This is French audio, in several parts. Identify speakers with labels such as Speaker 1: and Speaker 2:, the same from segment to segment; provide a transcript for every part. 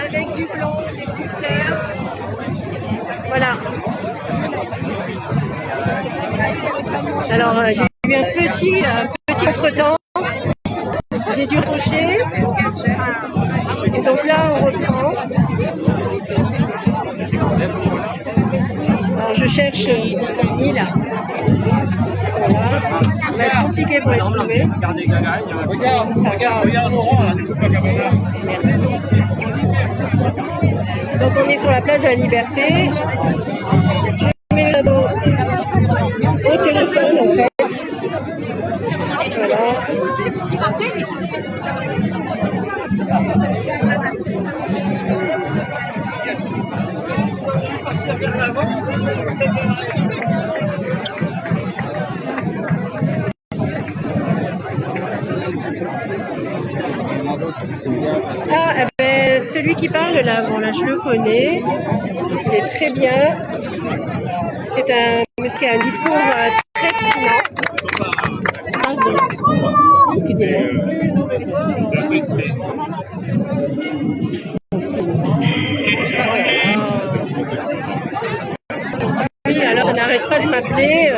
Speaker 1: Avec du blanc, des petites fleurs. Voilà. Alors j'ai eu un petit contretemps. J'ai dû rocher. Et donc là on reprend. Alors je cherche des amis là. Ça va être compliqué pour les trouver.
Speaker 2: Regarde Laurent là, n'écoute pas caméra.
Speaker 1: Merci. Donc on est sur la place de la Liberté. Je mets le dos au téléphone en fait. Voilà. Ah, eh ben, celui qui parle là, bon là je le connais, il est très bien. C'est un monsieur qui a un discours très pertinent. Pardon, excusez-moi. Oui, alors ça n'arrête pas de m'appeler.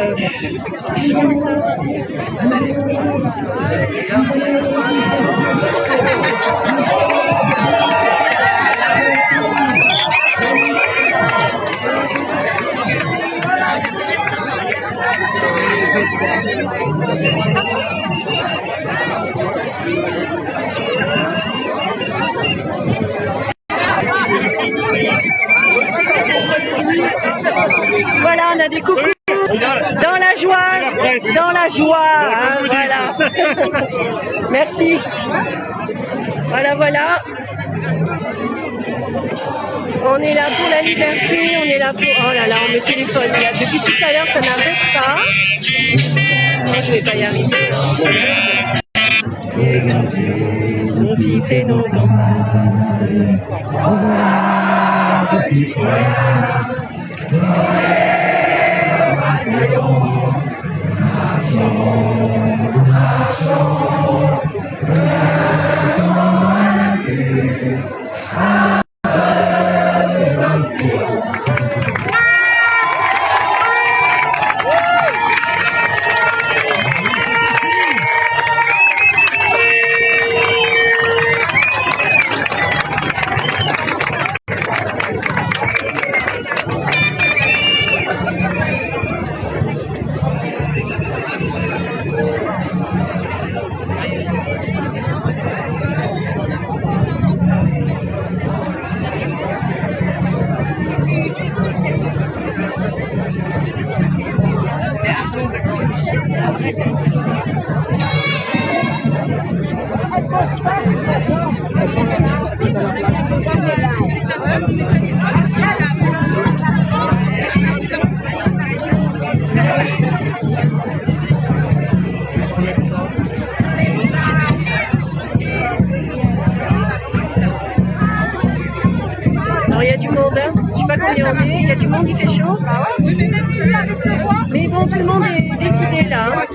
Speaker 1: Voilà, on a des coucous dans la joie, hein, voilà. Merci. Voilà. On est là pour la liberté, on est là pour... Oh là là, on me téléphone. Là. Depuis tout à l'heure, ça n'arrête pas. Moi, je vais pas y arriver. Nos fils et nos campagnes. Alors il y a du monde, hein. Je sais pas combien on est, il y a du monde, il fait chaud. Mais bon, tout le monde est décidé là.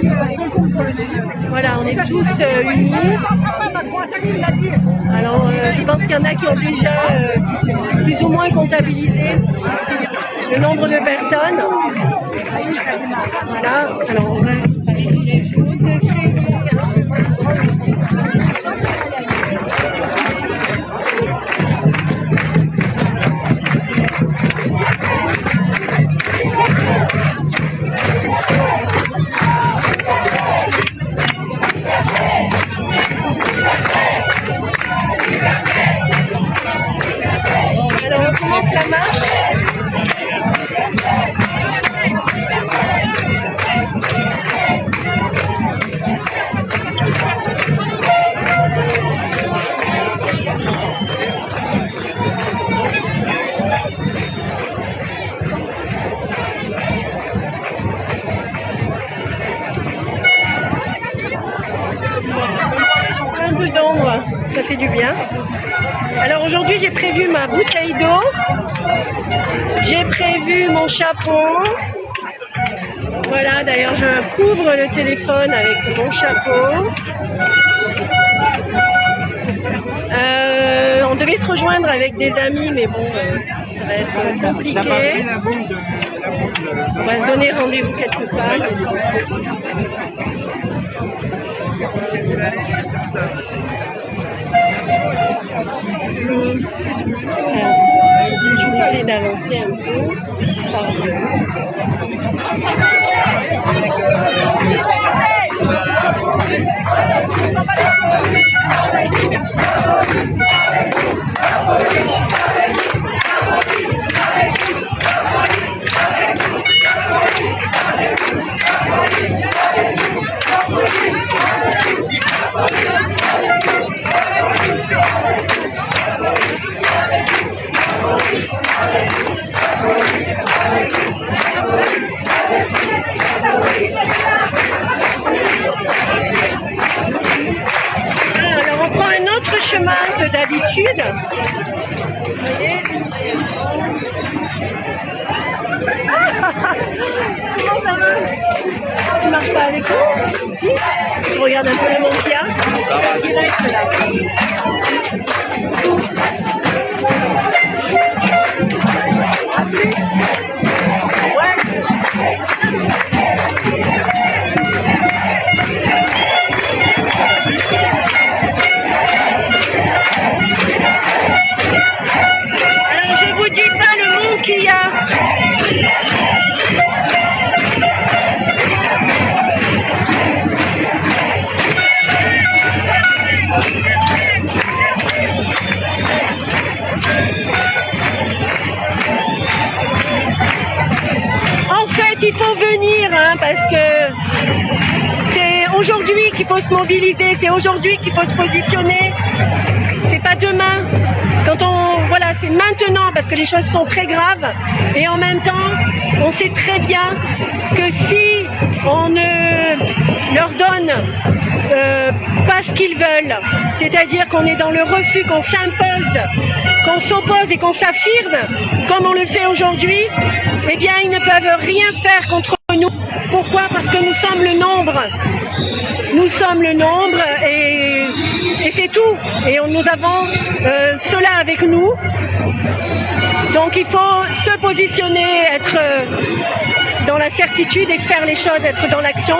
Speaker 1: Voilà, on est tous unis. Alors je pense qu'il y en a qui ont déjà plus ou moins comptabilisé le nombre de personnes. Voilà, alors on va la marche. Un peu d'ombre, ça fait du bien. Alors aujourd'hui j'ai prévu ma bouteille d'eau, j'ai prévu mon chapeau, voilà. Voilà, d'ailleurs, je couvre le téléphone avec mon chapeau. On devait se rejoindre avec des amis, mais bon, ça va être compliqué. On va se donner rendez-vous quelque part. Je vais essayer d'avancer un peu. Alors on prend un autre chemin que d'habitude. Vous voyez ? Comment ça va? Tu marches pas avec nous? Si? Tu regardes un peu le monde qu'il y a? Ça va. Direct là. Alors je vous dis pas le monde qu'il y a. En fait, il faut venir, hein, parce que c'est aujourd'hui qu'il faut se mobiliser, c'est aujourd'hui qu'il faut se positionner. C'est pas demain. Voilà, c'est maintenant parce que les choses sont très graves. Et en même temps, on sait très bien que si on ne leur donne pas ce qu'ils veulent, c'est-à-dire qu'on est dans le refus, qu'on s'impose, qu'on s'oppose et qu'on s'affirme, comme on le fait aujourd'hui, eh bien, ils ne peuvent rien faire contre nous. Pourquoi? Parce que nous sommes le nombre. Nous sommes le nombre et c'est tout. Et nous avons cela avec nous. Donc il faut se positionner, être dans la certitude et faire les choses, être dans l'action.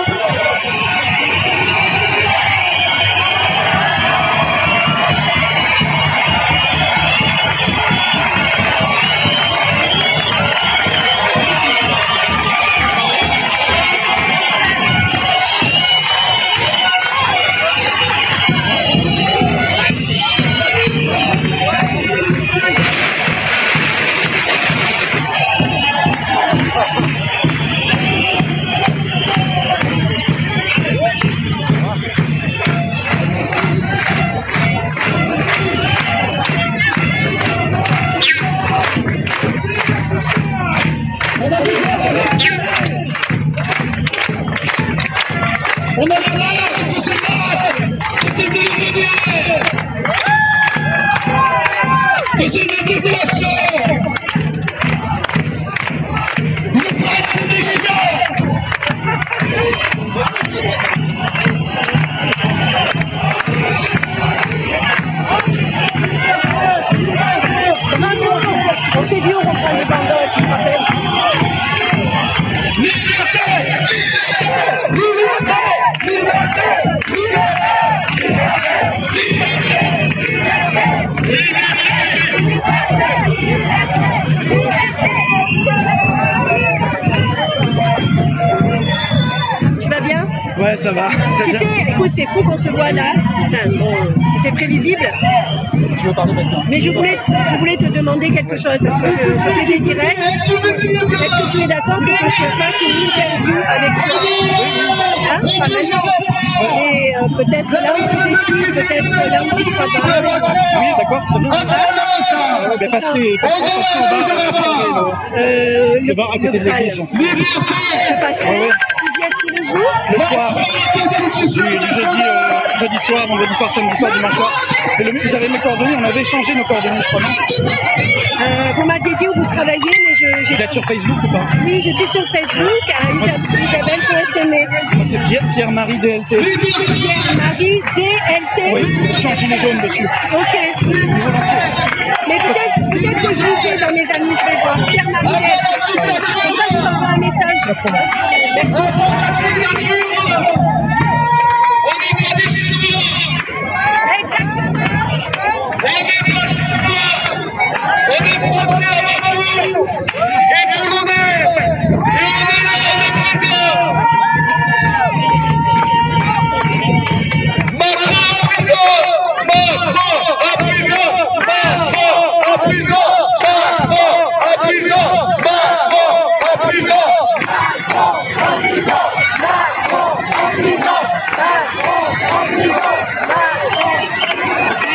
Speaker 2: On en a marre de ces masques, de ces illégalités, de ces manipulations. Nous prenons pour des chiens.
Speaker 1: On s'est vu, on reprend les bandeaux, tu te rappelles?
Speaker 2: Liberté, liberté, liberté,
Speaker 1: Tu vas bien?
Speaker 3: Ouais, ça va.
Speaker 1: Tu sais, écoute, c'est fou qu'on se voit là. Enfin, bon, c'était prévisible.
Speaker 3: Tu veux parler maintenant?
Speaker 1: Mais je voulais te demander quelque chose parce que je fais des directs. Est-ce que tu es d'accord que je fasse une interview avec toi? Hein, pas maintenant. Et peut-être l'anti-fétis, peut-être l'anti-travail.
Speaker 3: Oui, d'accord, très bien. Ouais, ben passez au bar, à côté de l'église.
Speaker 1: Je passerai. Vous y êtes tous les jours?
Speaker 3: Le soir, du jeudi soir, vendredi soir, samedi soir, dimanche soir. Vous avez mes coordonnées, on avait échangé nos coordonnées, je crois, non?
Speaker 1: Vous m'aviez dit où vous travaillez, mais
Speaker 3: Vous êtes sur Facebook ou pas?
Speaker 1: Oui, je suis sur Facebook, à Isabelle connais.
Speaker 3: C'est Pierre-Marie DLT.
Speaker 1: Pierre-Marie DLT.
Speaker 3: Oui, édition gilet jaune dessus.
Speaker 1: Ok. Mais peut-être que je vous fais dans mes amis, je vais voir. Pierre-Marie DLT. Comme ça, je vous envoie un message.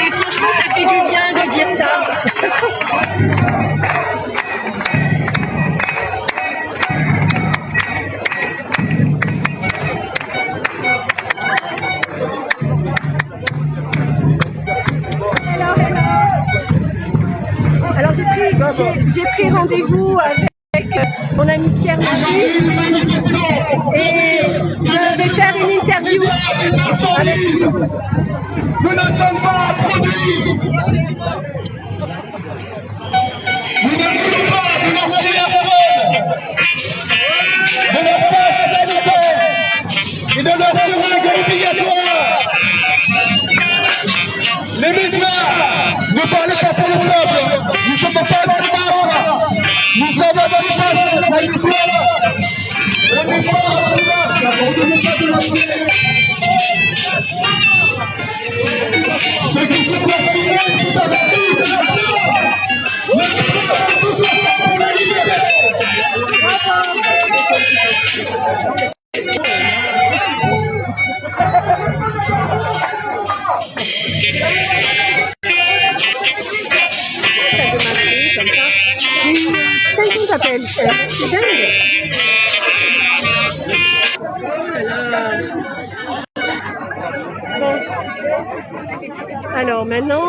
Speaker 1: Et franchement, ça fait du bien de dire ça. Alors j'ai pris rendez-vous avec mon ami Pierre-Marie et je vais faire une interview avec lui.
Speaker 2: Nous ne sommes pas produits. Nous ne voulons pas de notre téléphone, de notre passe sanitaire et de leur seringue obligatoire. Les médias ne parlent pas pour le peuple. Nous ne sommes pas anti-vax. Nous sommes anti-vax sanitaire. On n'est pas anti-vax. On ne veut pas de la paix. Ceux qui se vaccinent tout avec nous, le peuple pour la liberté.
Speaker 1: Comme ça. 50 appels, c'est dingue. Bon. Alors maintenant,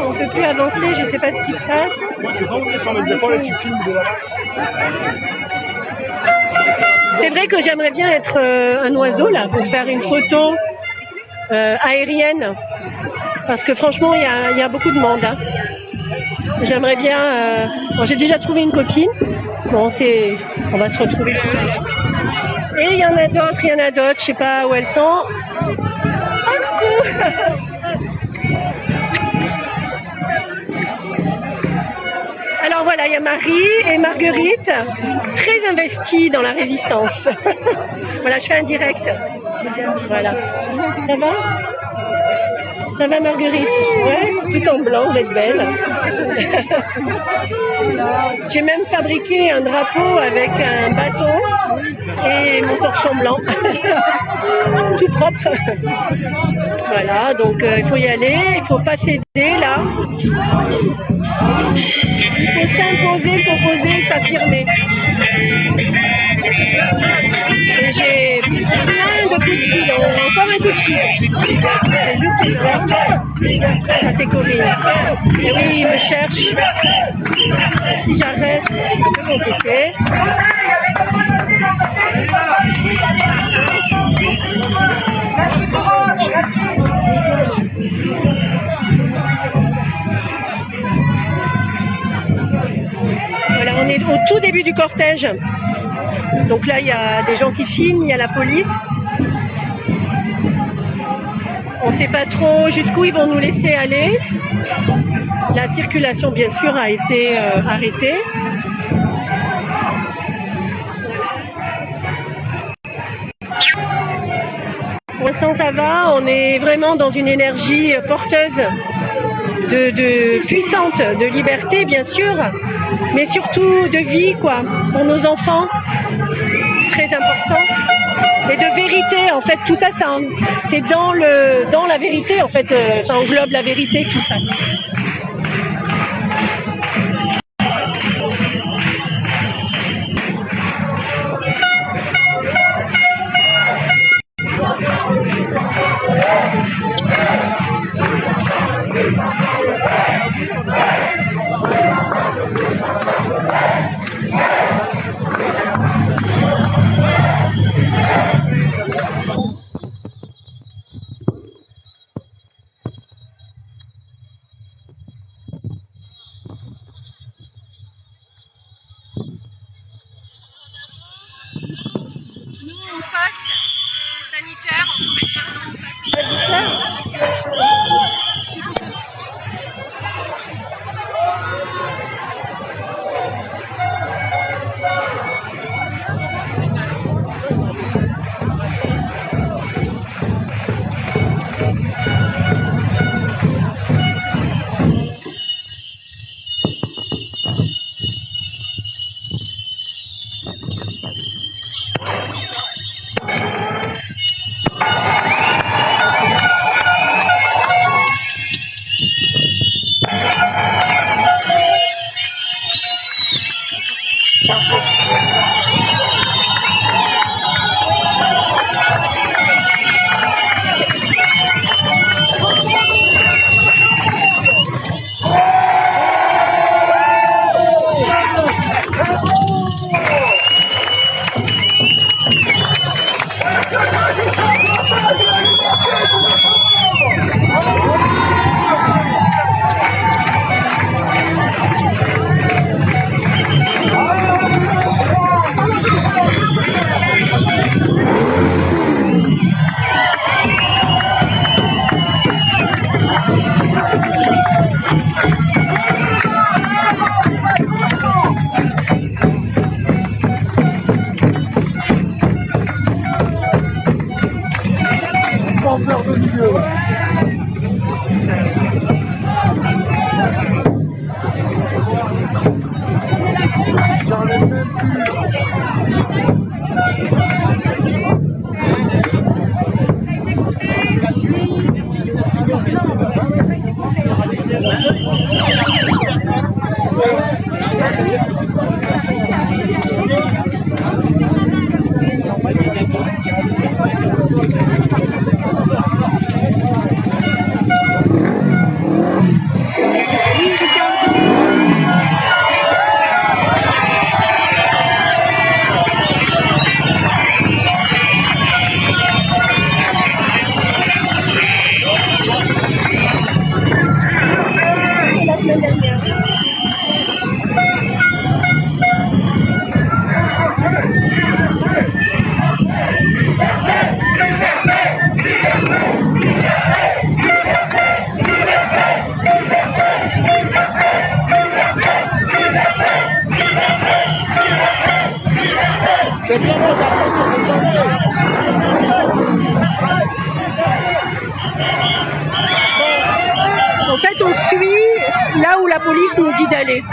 Speaker 1: on ne peut plus avancer, je ne sais pas ce qui se passe. C'est vrai que j'aimerais bien être un oiseau là pour faire une photo aérienne. Parce que franchement, il y a beaucoup de monde. Hein. J'aimerais bien... Bon, j'ai déjà trouvé une copine. Bon, on va se retrouver. Et il y en a d'autres, je sais pas où elles sont. Oh, coucou. Alors voilà, il y a Marie et Marguerite, très investies dans la résistance. Voilà, je fais un direct. Voilà. Ça va ? Ça va Marguerite? Ouais, tout en blanc, vous êtes belle. J'ai même fabriqué un drapeau avec un bâton et mon torchon blanc. Tout propre. Voilà, donc il faut y aller, il ne faut pas céder là. Il faut s'imposer, s'opposer, s'affirmer. Et j'ai plein de coups de fil, encore un coup de fil. C'est juste énorme. Ça c'est Corinne. Et oui, il me cherche. Si j'arrête, c'est un peu compliqué. Voilà, on est au tout début du cortège. Donc là, il y a des gens qui filment, il y a la police. On ne sait pas trop jusqu'où ils vont nous laisser aller. La circulation, bien sûr, a été arrêtée. Pour l'instant, ça va. On est vraiment dans une énergie porteuse de puissante, de liberté, bien sûr, mais surtout de vie, quoi, pour nos enfants. Très important. Et de vérité, en fait, tout ça, c'est dans la vérité, en fait, ça englobe la vérité, tout ça. Vas-y, Claire. En fait, on suit là où la police nous dit d'aller.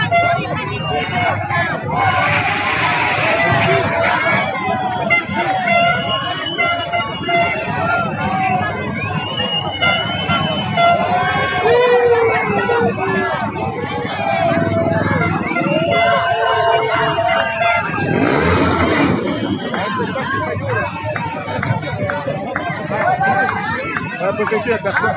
Speaker 2: La préfecture, la personne.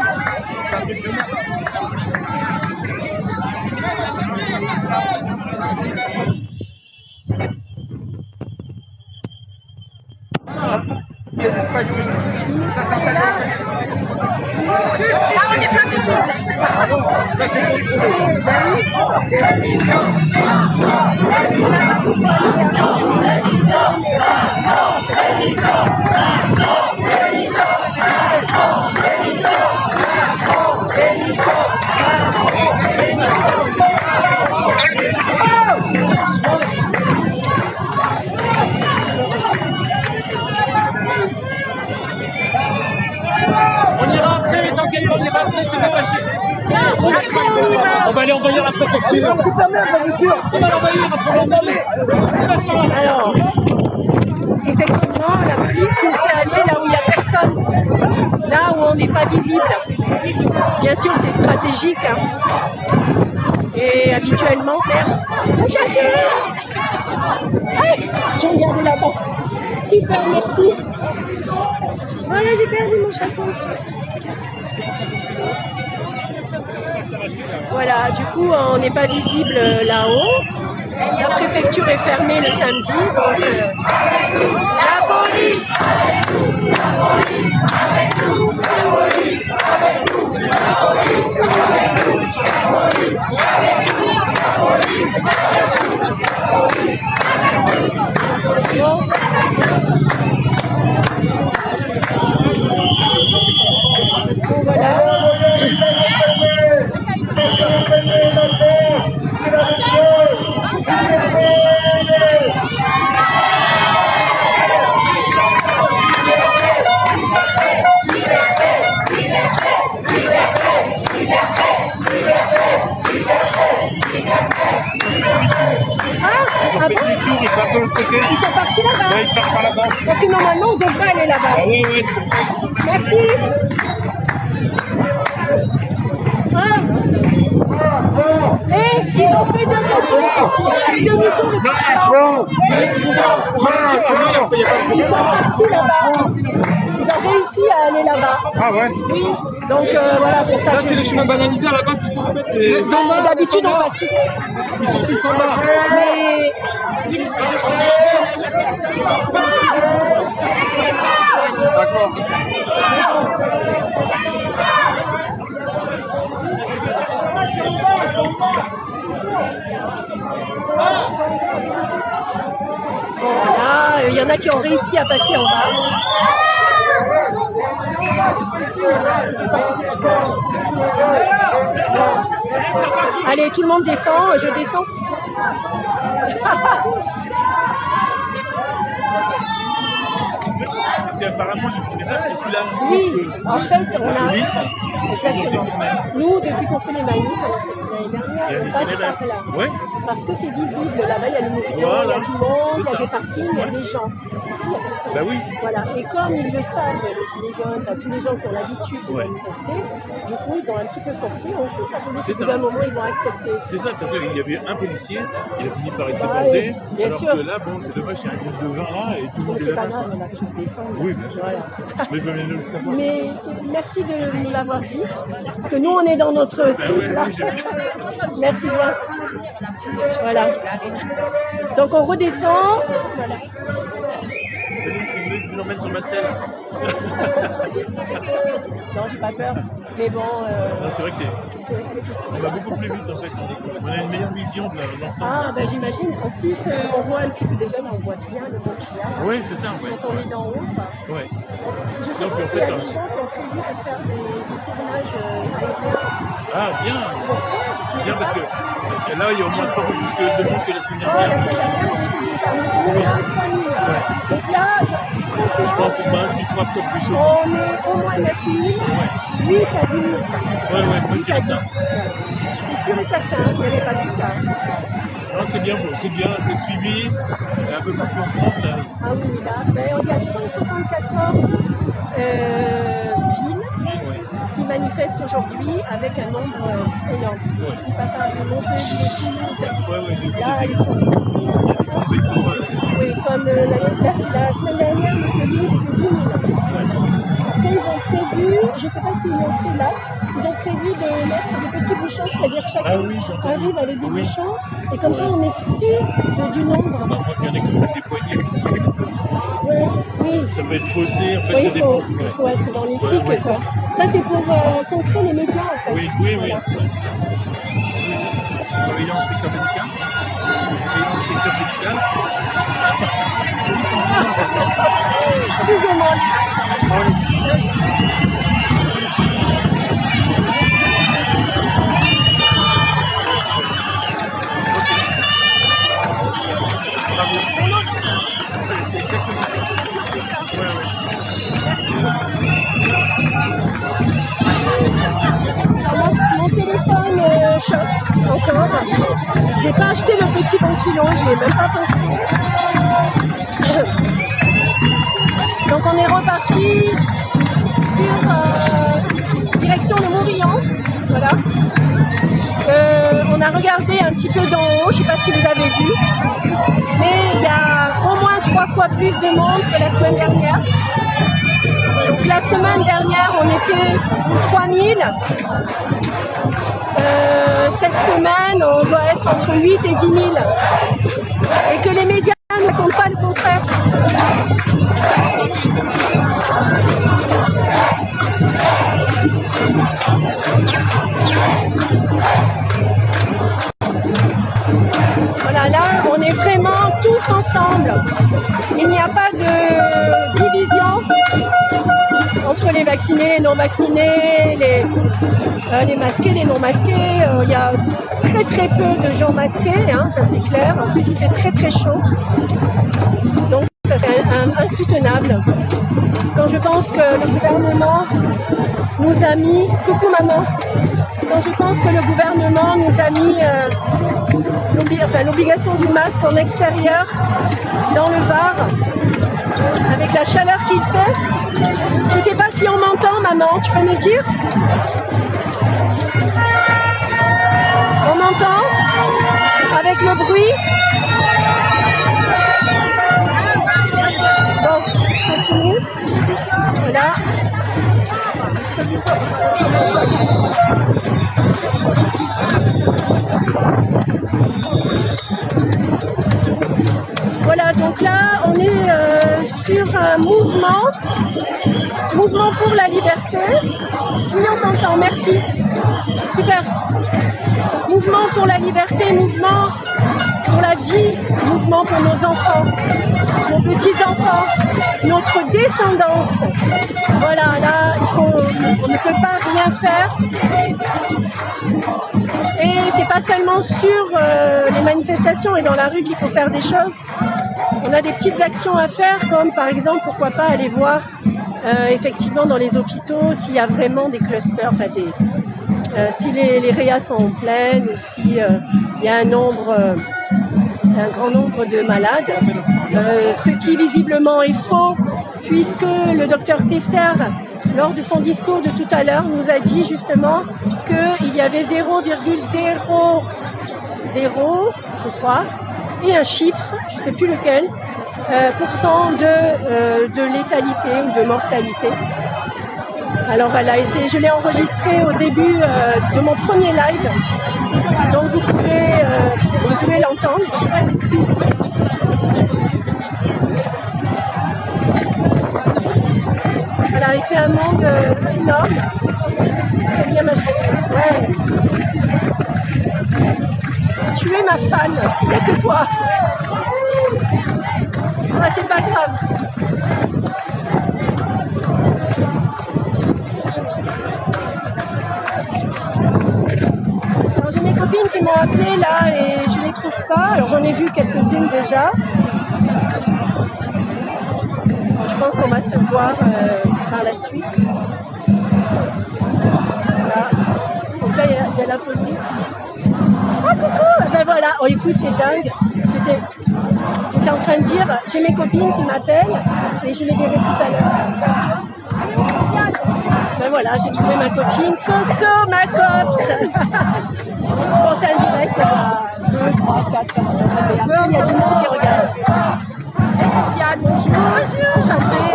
Speaker 2: Ça c'est
Speaker 4: on ira après, mais t'inquiète pas, on va se dépêcher. On va aller envahir la préfecture.
Speaker 2: C'est ta mère, la voiture.
Speaker 4: On va l'envahir, après l'envahir.
Speaker 1: Alors, effectivement, la police nous fait aller là où il n'y a personne, là où on n'est pas visible. Bien sûr, c'est stratégique. Hein. Et habituellement, faire mon chapeau. J'ai regardé là-bas. Super, merci. Voilà, j'ai perdu mon chapeau. Voilà, du coup, on n'est pas visible là-haut. La préfecture est fermée le samedi, donc la police avec nous, la police avec nous, la police avec nous, la police avec nous, la police avec nous, la police avec nous, la police avec nous. on devrait aller là-bas.
Speaker 3: Ah oui, oui, c'est comme ça.
Speaker 1: Merci. Et si on fait demi-tour, ils sont partis là-bas. Ils ont réussi à aller là-bas.
Speaker 3: Ah ouais.
Speaker 1: Oui. Donc voilà, c'est ça.
Speaker 3: Là, c'est les chemins banalisés à la base, c'est ça en fait.
Speaker 1: Donc d'habitude, on passe toujours.
Speaker 3: Ils sont tous en bas.
Speaker 1: Mais
Speaker 3: D'accord.
Speaker 1: là, il y en a qui ont réussi à passer en bas. Allez, tout le monde descend, je descends.
Speaker 3: Apparemment, le premier étage, c'est celui-là.
Speaker 1: Oui, en fait, on a... Exactement. Nous, depuis qu'on fait les manifs, l'année dernière, on passe par là.
Speaker 3: Ouais.
Speaker 1: Parce que c'est visible, là-bas, il y a les moutons,
Speaker 3: Voilà.
Speaker 1: il y a tout le monde, il y a
Speaker 3: C'est
Speaker 1: des
Speaker 3: ça.
Speaker 1: parkings, il y a des gens. Ici, il y a personne.
Speaker 3: Bah oui.
Speaker 1: Voilà. Et comme ils le savent, les jeunes, tous les gens qui ont l'habitude de
Speaker 3: Ouais.
Speaker 1: manifester, du coup, ils ont un petit peu forcé. On sait que la police,
Speaker 3: C'est
Speaker 1: au bout
Speaker 3: ça.
Speaker 1: d'un moment, ils vont accepter.
Speaker 3: C'est ça, de toute façon, il y avait un policier, il a fini par être
Speaker 1: Bah
Speaker 3: débordé.
Speaker 1: oui, bien
Speaker 3: alors
Speaker 1: sûr.
Speaker 3: que là, bon, c'est dommage, il y a un groupe de 20 là et tout le
Speaker 1: Mais
Speaker 3: monde est
Speaker 1: c'est pas
Speaker 3: là.
Speaker 1: grave, on va tous descendre.
Speaker 3: Oui, bien sûr.
Speaker 1: Voilà.
Speaker 3: Mais il faut bien le savoir.
Speaker 1: Mais merci de nous l'avoir dit, parce que nous, on est dans notre truc,
Speaker 3: ouais,
Speaker 1: là.
Speaker 3: oui, j'ai vu.
Speaker 1: Merci bien. Voilà. Donc on redescend. Voilà.
Speaker 3: Denis, si vous voulez, je vous emmène sur ma selle.
Speaker 1: Non, j'ai pas peur. Mais bon,
Speaker 3: Non, c'est vrai que
Speaker 1: c'est-
Speaker 3: on va beaucoup plus vite en fait. On a une meilleure vision de l'ensemble.
Speaker 1: ah, ben j'imagine. En plus, on voit un petit peu déjà, là, on voit bien le monde qu'il y a.
Speaker 3: Oui, c'est ça, ouais.
Speaker 1: Quand on est d'en haut, quoi.
Speaker 3: Ouais.
Speaker 1: Je sais
Speaker 3: Donc,
Speaker 1: pas
Speaker 3: en
Speaker 1: s'il y a
Speaker 3: fait,
Speaker 1: des gens qui ont prévu de faire des tournages aériens.
Speaker 3: Ah, bien. Bien parce que là, il y a au moins 3 fois plus de monde que la semaine
Speaker 1: Oh, la
Speaker 3: dernière.
Speaker 1: semaine dernière, on était déjà 1 000 à 3 000. Donc là,
Speaker 3: Je
Speaker 1: franchement,
Speaker 3: pense que je crois peut-être plus chaud.
Speaker 1: on est au moins 9 000, 8 à 10 000.
Speaker 3: Ouais, moi je
Speaker 1: 8 à
Speaker 3: dirais
Speaker 1: 10.
Speaker 3: ça.
Speaker 1: C'est sûr et certain, il n'y avait pas tout ça.
Speaker 3: Non, c'est bien, c'est suivi. Un peu partout en France.
Speaker 1: Ah oui, là, ben, il y a 174 villes
Speaker 3: Ouais.
Speaker 1: qui manifestent aujourd'hui avec un nombre énorme.
Speaker 3: Ouais.
Speaker 1: Il va pas de Montpellier, Toulouse.
Speaker 3: Ouais, j'ai vu
Speaker 1: Là,
Speaker 3: des
Speaker 1: ils sont. Oui, comme la semaine dernière, Montpellier, c'était 10 000. Après, ils ont prévu, je ne sais pas s'ils l'ont fait là, ils ont prévu de mettre des petits bouchons, c'est-à-dire que chacun
Speaker 3: Ah oui, j'ai entendu.
Speaker 1: arrive avec des
Speaker 3: Oui.
Speaker 1: bouchons, et comme ça, on est sûr du nombre.
Speaker 3: Bah, moi, il y en a qui mettent des poignées aussi.
Speaker 1: Ouais, oui.
Speaker 3: Ça peut être faussé, en fait,
Speaker 1: Oui,
Speaker 3: ça
Speaker 1: il
Speaker 3: dépend.
Speaker 1: faut être dans l'éthique,
Speaker 3: Ouais.
Speaker 1: quoi. Ça, c'est pour contrer les médias, en fait.
Speaker 3: Oui.
Speaker 1: Voilà.
Speaker 3: Surveillance secteur médical. Surveillance secteur médical.
Speaker 1: Excusez-moi.
Speaker 3: C'est exactement ça. Ouais.
Speaker 1: Mon téléphone chauffe encore. J'ai pas acheté le petit ventilo, je l'ai même pas pensé. Donc on est reparti sur direction le Morillon. Voilà. On a regardé un petit peu d'en haut, je ne sais pas si vous avez vu, mais il y a au moins 3 fois plus de monde que la semaine dernière. Donc la semaine dernière, on était 3000. Cette semaine, on doit être entre 8 et 10 000. Et que les médias ne comptent pas le contraire. Voilà, là, on est vraiment tous ensemble. Il n'y a pas de division entre les vaccinés, les non-vaccinés, les masqués, les non-masqués. Il y a très peu de gens masqués, hein, ça c'est clair. En plus, il fait très chaud. Donc, ça c'est insoutenable. Quand je pense que le gouvernement nous a mis... Coucou maman. Quand je pense que le gouvernement nous a mis l'obligation du masque en extérieur, dans le Var, avec la chaleur qu'il fait. Je ne sais pas si on m'entend, maman, tu peux me dire? On m'entend? Avec le bruit? Bon, je continue. Voilà. Voilà, donc là, on est sur un mouvement pour la liberté. Oui, on t'entend, merci. Super. Mouvement pour la liberté, mouvement pour la vie, mouvement pour nos enfants, nos petits-enfants, notre descendance. Voilà, là, on ne peut pas rien faire. Et c'est pas seulement sur les manifestations et dans la rue qu'il faut faire des choses. On a des petites actions à faire, comme par exemple, pourquoi pas aller voir effectivement dans les hôpitaux s'il y a vraiment des clusters, enfin si les réas sont pleines ou s'il y a un grand nombre de malades. Ce qui visiblement est faux, puisque le docteur Tesser, lors de son discours de tout à l'heure, nous a dit justement qu'il y avait 0,00, je crois, et un chiffre, je ne sais plus lequel, % de létalité ou de mortalité. Alors je l'ai enregistrée au début de mon premier live, donc vous pouvez l'entendre. Voilà, il fait un monde énorme. Très bien ma chérie. Ouais. Tu es ma fan, il n'y a que toi. Ouais, c'est pas grave. Alors, j'ai mes copines qui m'ont appelé là et je ne les trouve pas. Alors j'en ai vu quelques-unes déjà. Je pense qu'on va se voir par la suite. Voilà. Donc là, il y a la police. Oh coucou! Ben voilà, oh écoute, c'est dingue. J'étais en train de dire, j'ai mes copines qui m'appellent et je les verrai tout à l'heure. Ben voilà, j'ai trouvé ma copine. Coco, ma copse! Bon, c'est un direct, il y a 2, 3, 4 personnes. Et après, il y a du monde qui regarde. Christiane, bonjour. Bonjour, chantez.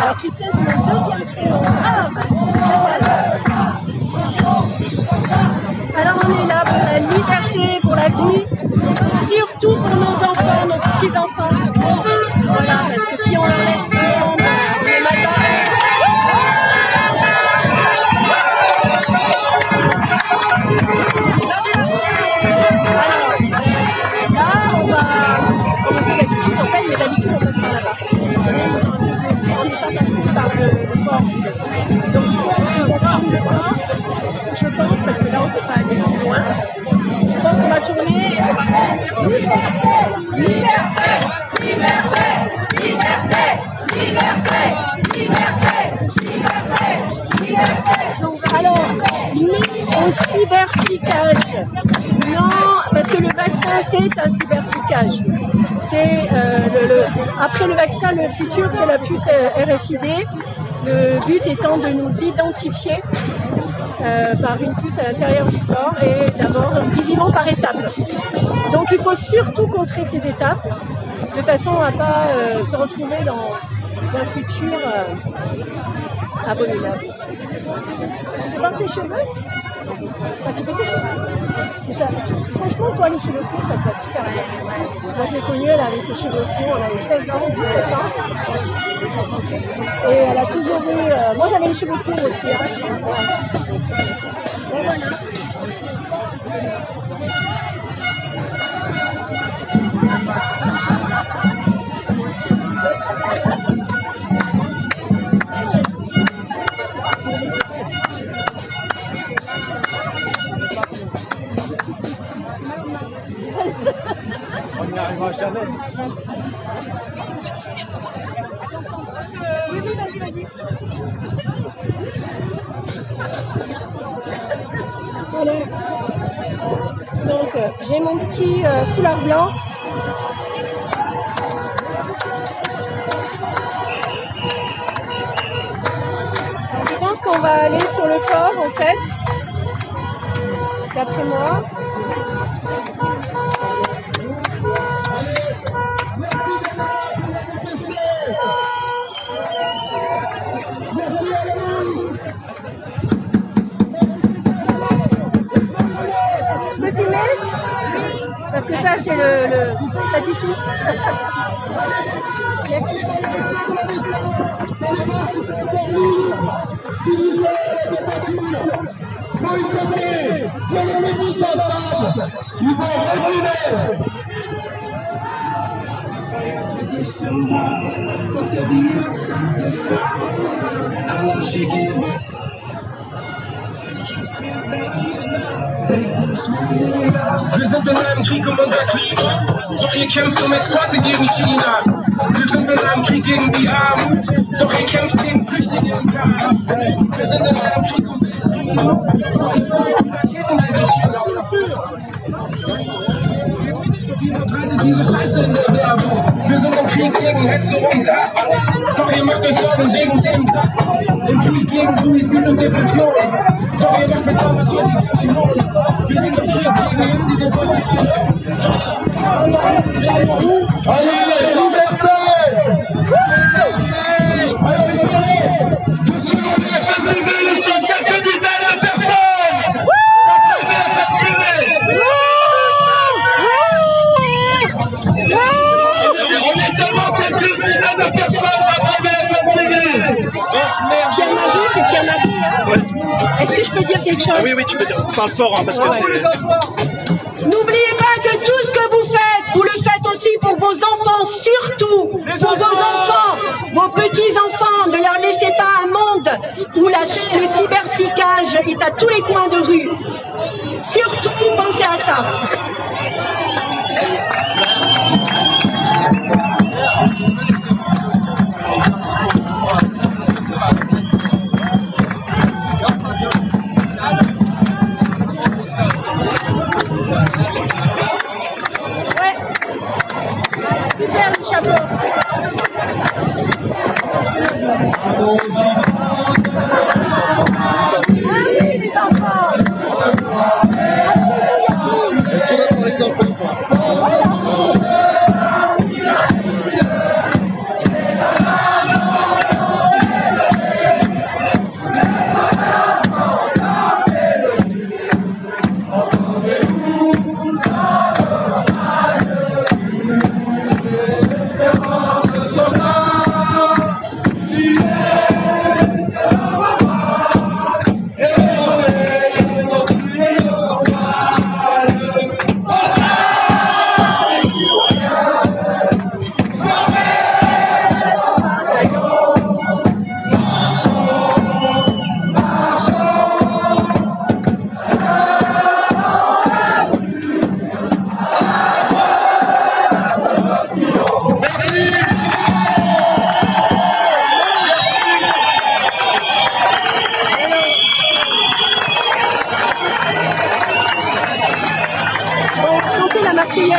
Speaker 1: Alors, Christiane, c'est mon deuxième prénom. Ah, ben voilà. Alors, on est là pour la liberté, pour la vie, surtout pour nos enfants, nos petits-enfants. Voilà, parce que si on leur laisse le monde, on est mal barré. Je pense, parce que là on ne peut pas aller loin, je pense qu'on va tourner. Liberté, liberté, liberté, liberté, liberté, liberté, liberté. Alors, ni au cyberflicage. Non, parce que le vaccin c'est un cyberflicage. C'est après le vaccin, le futur c'est la puce RFID. Le but étant de nous identifier par une puce à l'intérieur du corps et d'abord nous y vont par étapes. Donc il faut surtout contrer ces étapes de façon à ne pas se retrouver dans un futur abominable. Tu parles tes cheveux? Ça te fait tes cheveux? Ça, franchement, toi, les cheveux courts, ça te va super bien. Moi, je l'ai connue, elle avait ses cheveux courts, elle avait 16 ans, 17 ans. Et elle a toujours eu... moi, j'avais les cheveux courts aussi. Hein. Ouais. Et voilà.
Speaker 3: On n'y arrivera jamais.
Speaker 1: Oui, vas-y. Voilà. Donc, j'ai mon petit foulard blanc. va aller sur le corps en fait, d'après moi. Je peux filmer? Parce que ça c'est ça dit tout. Merci.
Speaker 5: Wir sind in einem Krieg um unser Klima, doch ihr kämpft um Exporte gegen China. Wir sind in einem Krieg gegen die Armut, doch ihr kämpft gegen Flüchtlinge und Chaos. Wir sind in einem Krieg um diese Scheiße in der Werbung. Wir sind im Krieg gegen Hetze und Hass, doch ihr macht euch Sorgen wegen dem das. Im Krieg gegen Suizid und Depression, doch ihr macht mit pharmazeutischen Millionen. Wir sind im Krieg gegen diese Bosnien.
Speaker 2: Allez, liberté! Nous sommes quelques dizaines de personnes! On est seulement quelques dizaines de personnes à
Speaker 1: Pierre Marie, c'est Pierre Marie, hein?
Speaker 3: Ouais.
Speaker 1: Est-ce que je peux dire quelque chose?
Speaker 3: Oui, oui, tu peux dire. Parle fort, hein, parce que c'est...
Speaker 1: N'oubliez pas que tout ce que vous faites, vous le faites aussi pour vos enfants, surtout pour vos enfants, vos petits-enfants. Ne leur laissez pas un monde où le cyberflicage est à tous les coins de rue. Surtout, pensez à ça. Super le chapeau. Ah oui, les enfants.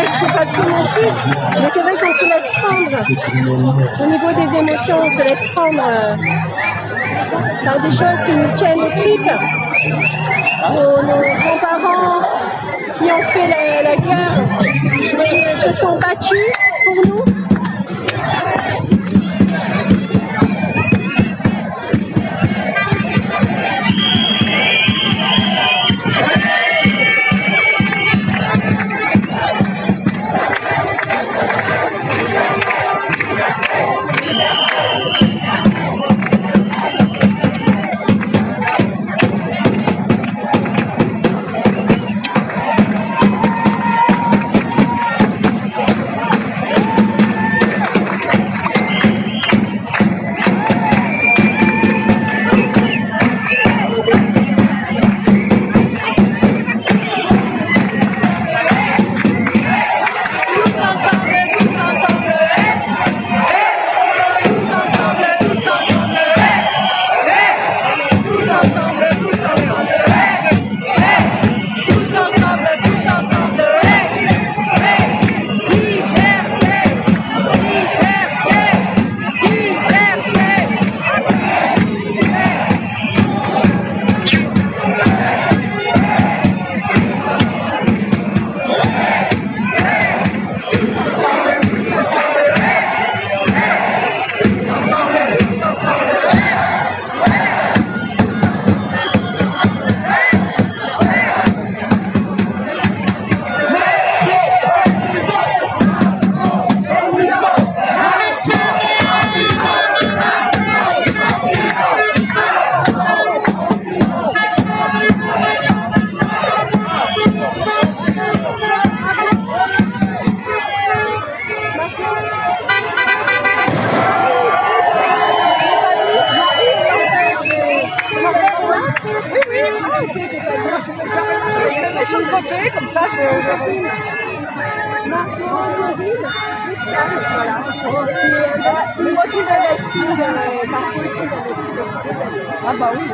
Speaker 1: C'est pas trop non plus, mais c'est vrai qu'on se laisse prendre au niveau des émotions, on se laisse prendre par des choses qui nous tiennent aux tripes. Nos grands-parents qui ont fait la guerre se sont battus pour nous.
Speaker 6: Je me mets sur le côté, comme ça je vais... Voilà. Motif investing par politique investing. Ah bah oui.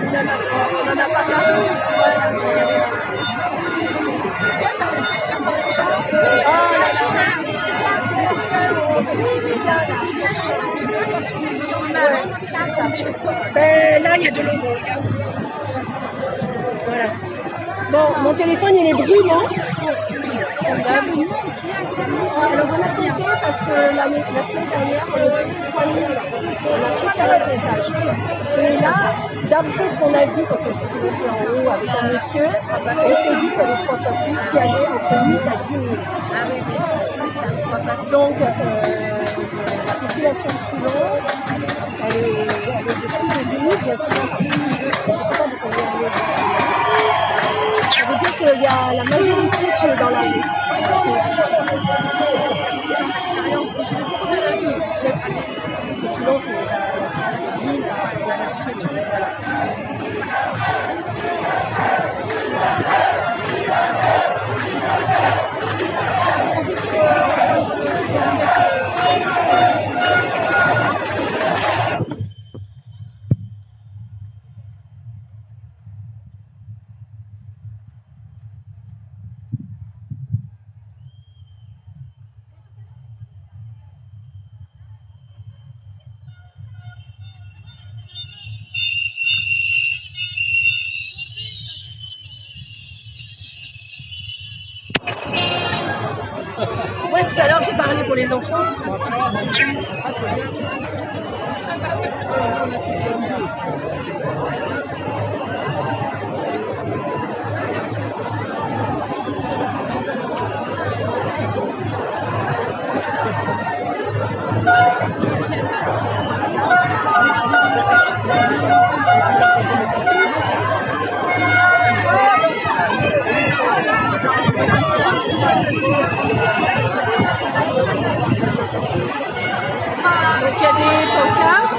Speaker 6: On n'en a pas parlé.
Speaker 1: Ben, là, il y a de l'eau. Voilà. Bon, mon téléphone, il est brûlant. Alors, on a compté parce que la semaine dernière, on était 3000. On a pris 40 étages. Et là, d'après ce qu'on a vu quand on s'est monté en haut avec un monsieur, on s'est dit qu'il y avait 3 fois plus qui allaient entre 8 à 10 000. Donc, la population de Toulon, elle est de plus de 10 000, bien sûr. Je ne sais pas de combien elle est. Ça veut dire qu'il y a la majorité qui est dans la rue. Si je vais beaucoup de la ville, parce que Toulon, c'est la ville, la éducation. Ouais, tout à l'heure j'ai parlé pour les enfants. Donc il y a des pancartes.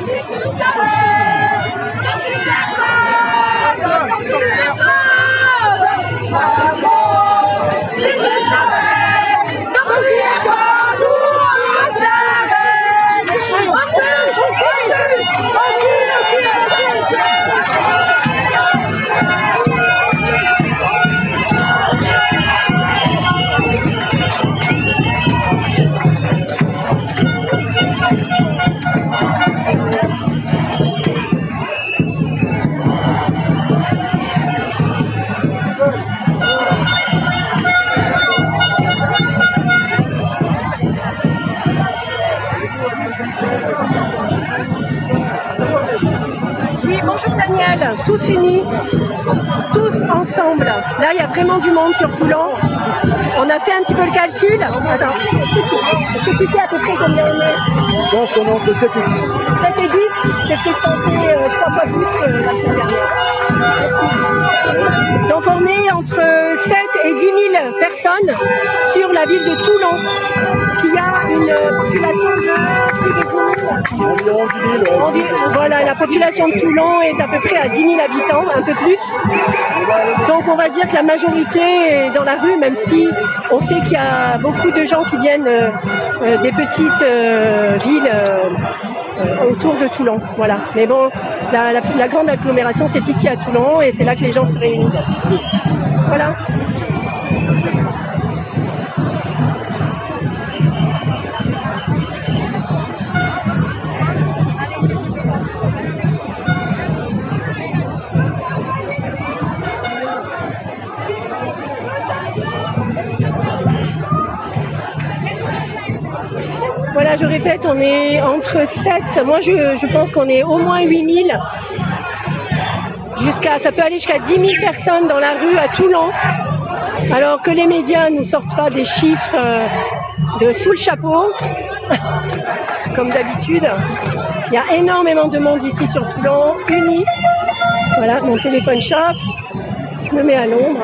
Speaker 1: Oui, bonjour Daniel, tous unis, tous ensemble. Là, il y a vraiment du monde sur Toulon. On a fait un petit peu le calcul. Attends, est-ce que tu sais à peu près combien on est?
Speaker 3: Je pense qu'on est entre 7 et 10.
Speaker 1: 7 et 10, c'est ce que je pensais 3 fois plus que la semaine dernière. Donc on est entre 7 et 10 000 personnes sur la ville de Toulon, qui a une population de plus de 10 000.
Speaker 3: Environ 10 000.
Speaker 1: Voilà, la population de Toulon est à peu près à 10 000 habitants, un peu plus. Donc on va dire que la majorité est dans la rue, même si on sait qu'il y a beaucoup de gens qui viennent des petites villes autour de Toulon. Voilà. Mais bon, la grande agglomération, c'est ici à Toulon et c'est là que les gens se réunissent. Voilà. Voilà, je répète, on est entre 7, moi je pense qu'on est au moins 8 000, ça peut aller jusqu'à 10 000 personnes dans la rue à Toulon, alors que les médias ne nous sortent pas des chiffres de sous le chapeau, comme d'habitude. Il y a énormément de monde ici sur Toulon, unis. Voilà, mon téléphone chauffe, je me mets à l'ombre.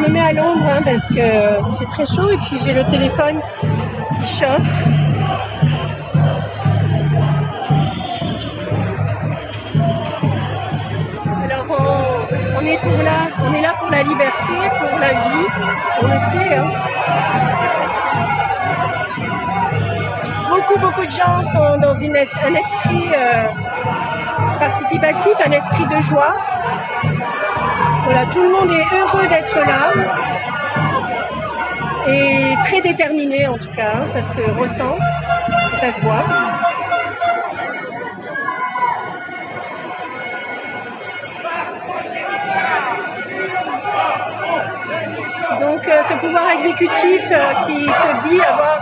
Speaker 1: me mets à l'ombre hein, parce que c'est très chaud et puis j'ai le téléphone qui chauffe. Alors on est là pour la liberté, pour la vie, on le sait. Hein. Beaucoup de gens sont dans un esprit participatif, un esprit de joie. Voilà, tout le monde est heureux d'être là et très déterminé en tout cas, ça se ressent, ça se voit. Donc ce pouvoir exécutif qui se dit avoir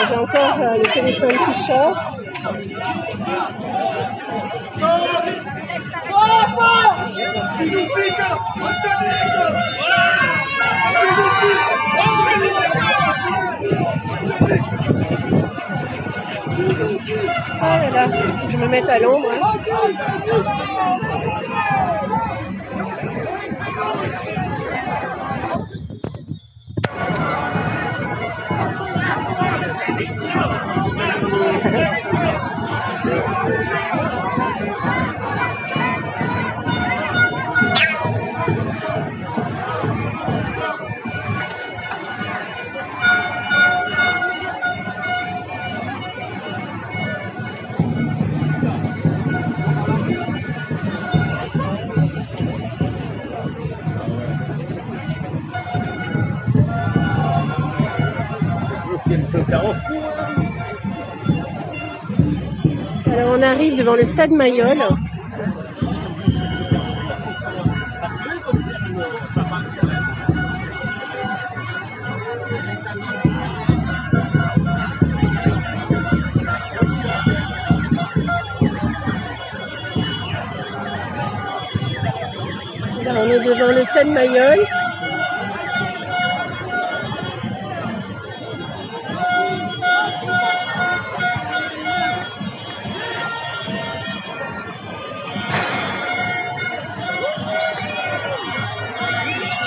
Speaker 1: j'ai encore le téléphone qui chauffe. Oh là là, je me mets à l'ombre. Hein. Alors on arrive devant le stade Mayol. Là, on est devant le stade Mayol.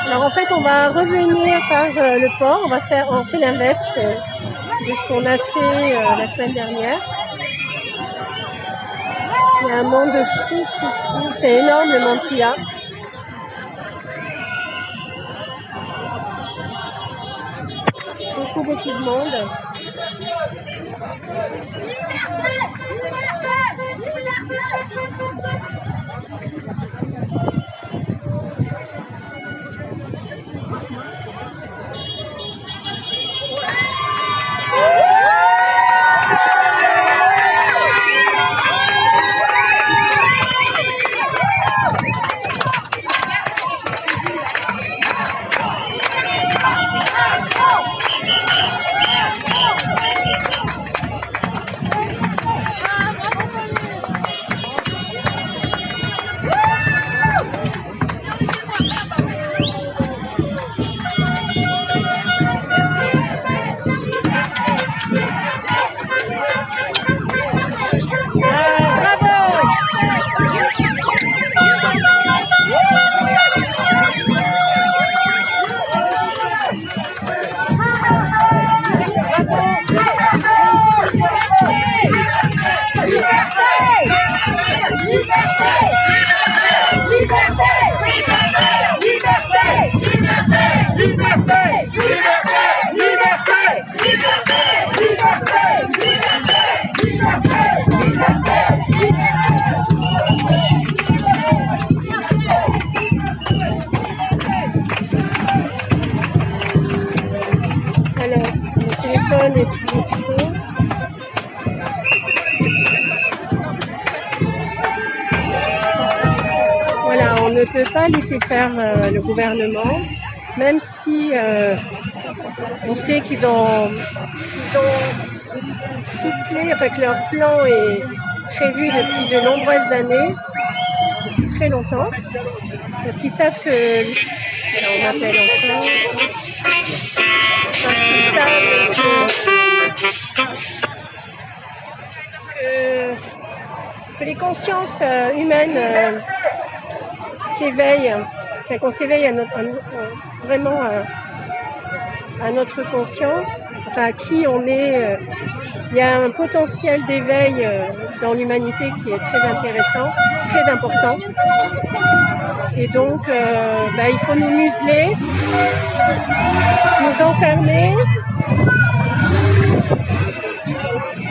Speaker 1: Alors en fait, on va revenir par le port, on fait l'inverse de ce qu'on a fait la semaine dernière. Il y a un monde fou, c'est énorme le monde qu'il y a. Beaucoup de monde. Voilà, on ne peut pas laisser faire le gouvernement, même si on sait qu'ils ont ficelé, enfin que leur plan est prévu depuis de nombreuses années, très longtemps, parce qu'ils savent que Là, on appelle encore. Que les consciences humaines s'éveillent, qu'on s'éveille à vraiment à notre conscience, enfin à qui on est. Il y a un potentiel d'éveil dans l'humanité qui est très intéressant, très important. Et donc, il faut nous museler, nous enfermer,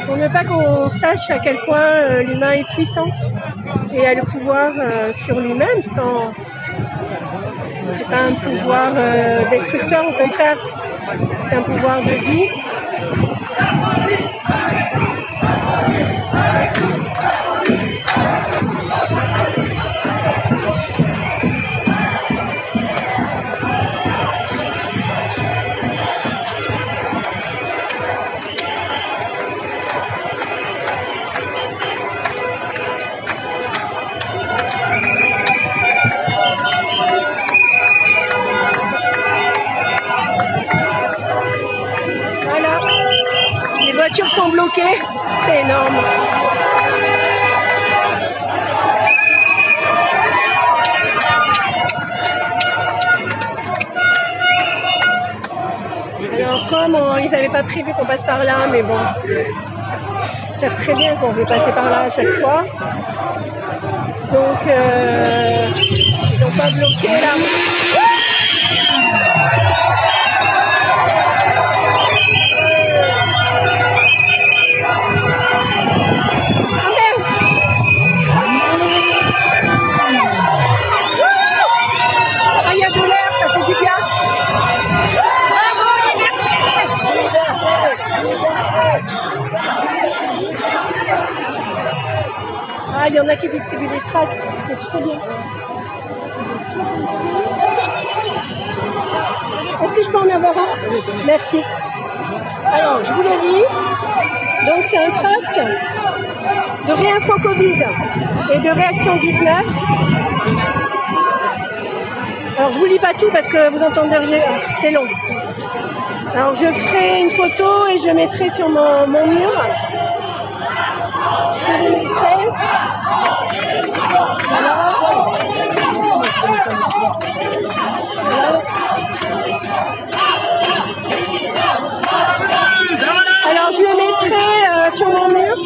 Speaker 1: pour ne pas qu'on sache à quel point l'humain est puissant et a le pouvoir sur lui-même sans... C'est pas un pouvoir destructeur, au contraire, c'est un pouvoir de vie. Les voitures sont bloquées, c'est énorme. Alors comme ils n'avaient pas prévu qu'on passe par là, mais bon, ils savent très bien qu'on veut passer par là à chaque fois. Donc ils n'ont pas bloqué là. Ah, il y en a qui distribuent des tracts, c'est trop bien. Est-ce que je peux en avoir un? Merci. Alors, je vous le dis, donc c'est un tract de réinfo Covid et de réaction 19. Alors, je vous lis pas tout parce que vous entendriez, c'est long. Alors, je ferai une photo et je le mettrai sur mon mur. Je le mettrai. Voilà. Alors, je le mettrai sur mon mur.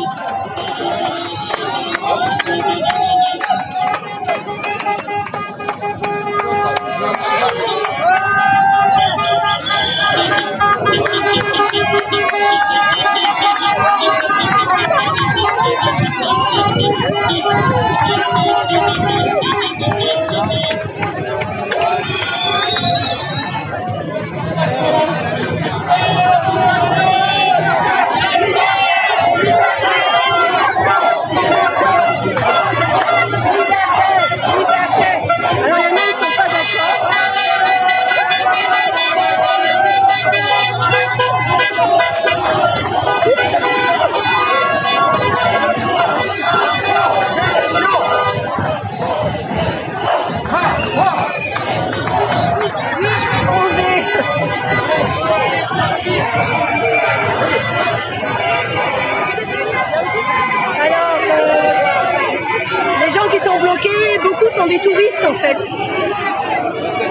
Speaker 1: Beaucoup sont des touristes en fait.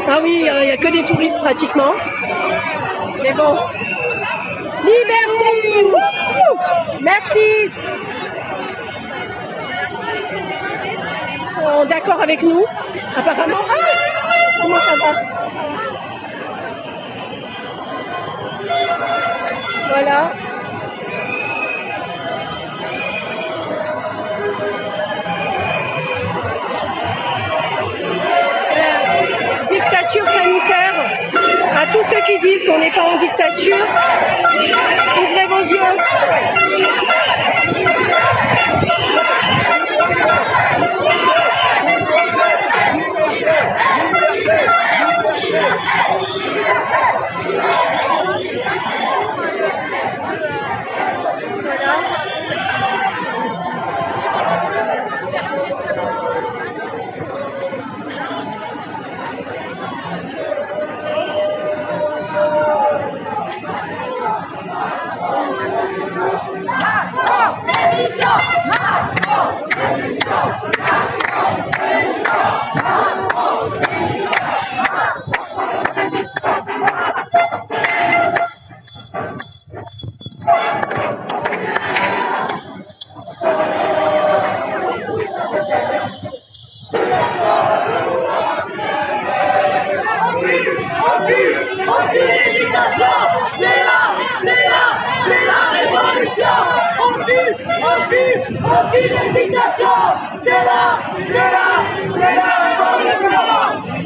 Speaker 1: Ah oui, il n'y a que des touristes pratiquement. Mais bon. Liberté! Wouhou! Merci! Ils sont d'accord avec nous, apparemment. Ah! Comment ça va? Voilà. Dictature sanitaire, à tous ceux qui disent qu'on n'est pas en dictature, ouvrez vos yeux. Voilà.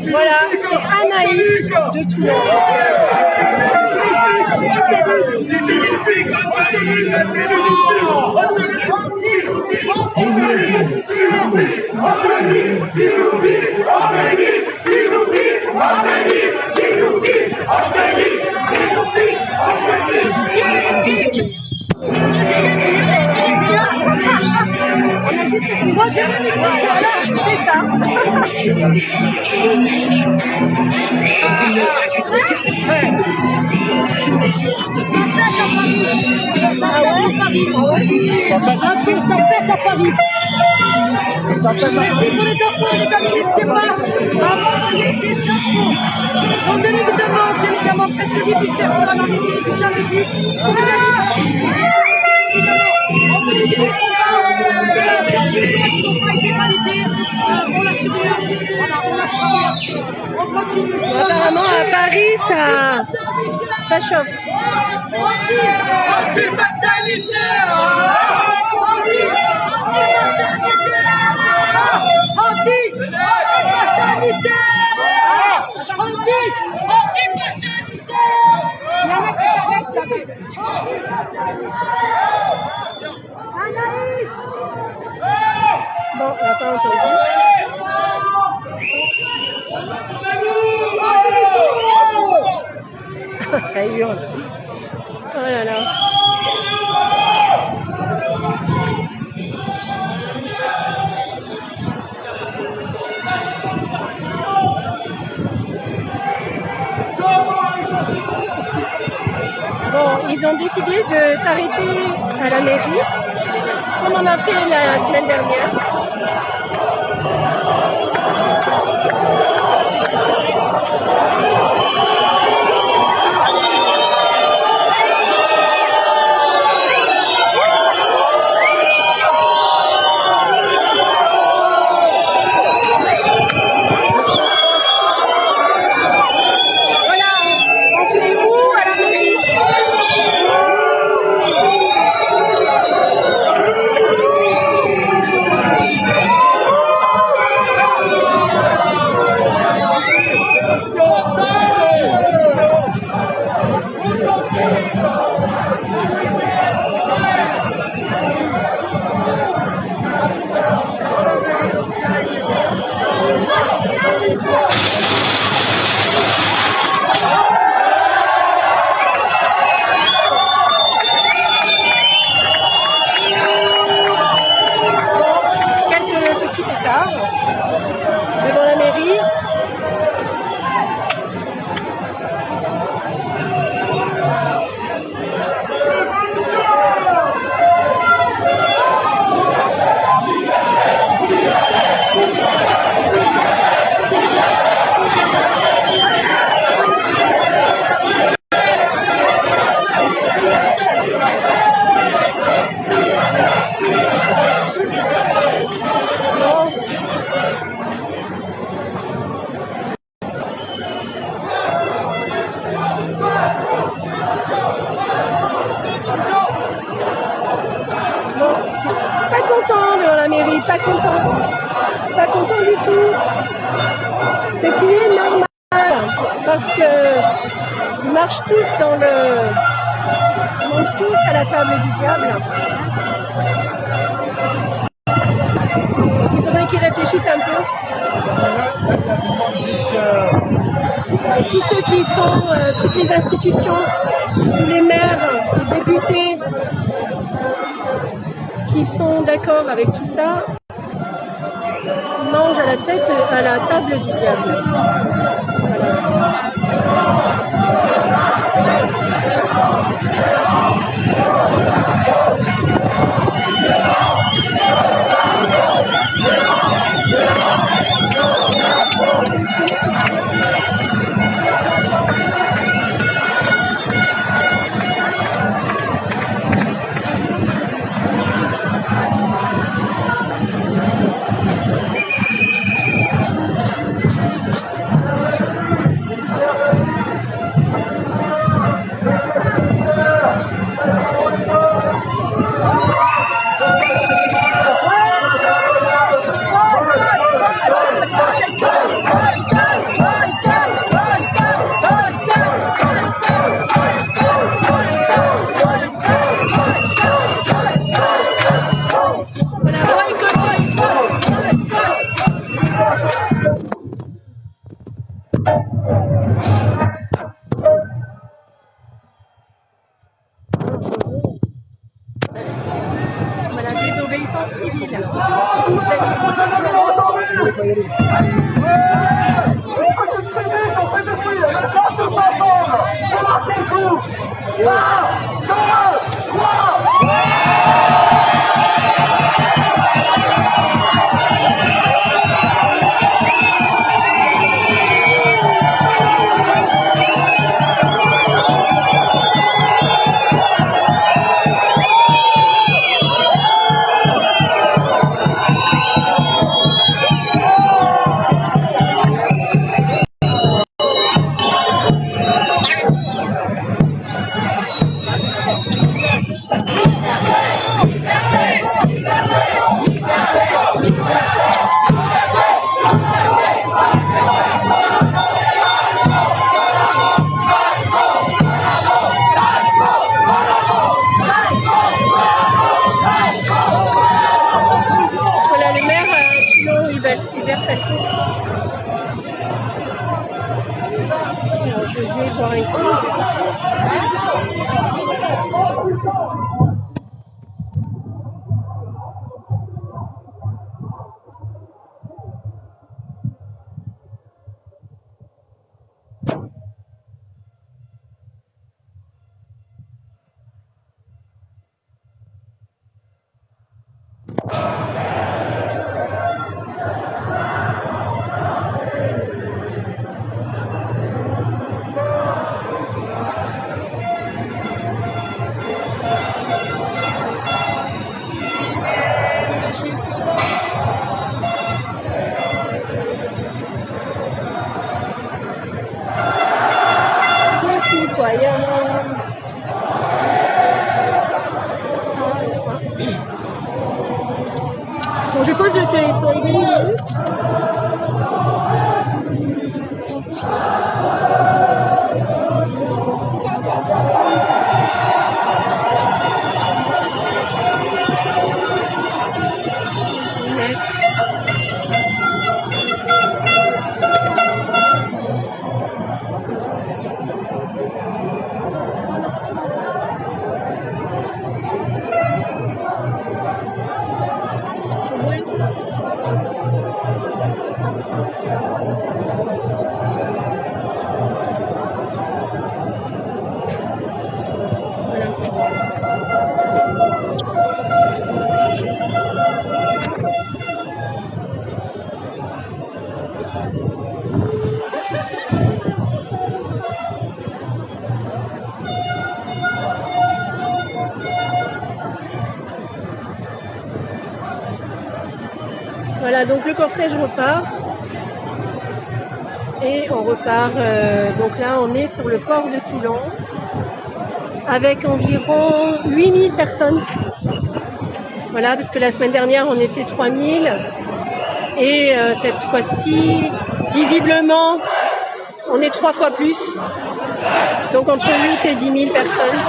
Speaker 1: Voilà, c'est Anaïs de Toulon.
Speaker 6: Moi j'ai mis mes t-shirts là, c'est ça. Ça pète à Paris. Merci pour les infos, les amis, n'hésitez pas à m'envoyer des infos. Donc bien évidemment, presque 10 000 personnes en ligne, j'ai jamais vu.
Speaker 1: Apparemment à Paris ça chauffe. Bon, on n'a pas entendu. Ça hurle. Oh là là. Bon, ils ont décidé de s'arrêter à la mairie, comme on a fait la semaine dernière. Devant la mairie. Pas content du tout. Ce qui est normal, parce que ils mangent tous à la table du diable. Il faudrait qu'ils réfléchissent un peu. Tous ceux qui sont, toutes les institutions, tous les maires, les députés, qui sont d'accord avec tout ça, mangent à la table du diable. Je vais boire un coup. Bon, je pose le téléphone 2 minutes. Voilà, donc le cortège repart. Et on repart, donc là on est sur le port de Toulon avec environ 8000 personnes. Voilà, parce que la semaine dernière on était 3000 et cette fois-ci, visiblement, on est 3 fois plus. Donc entre 8 et 10 000 personnes.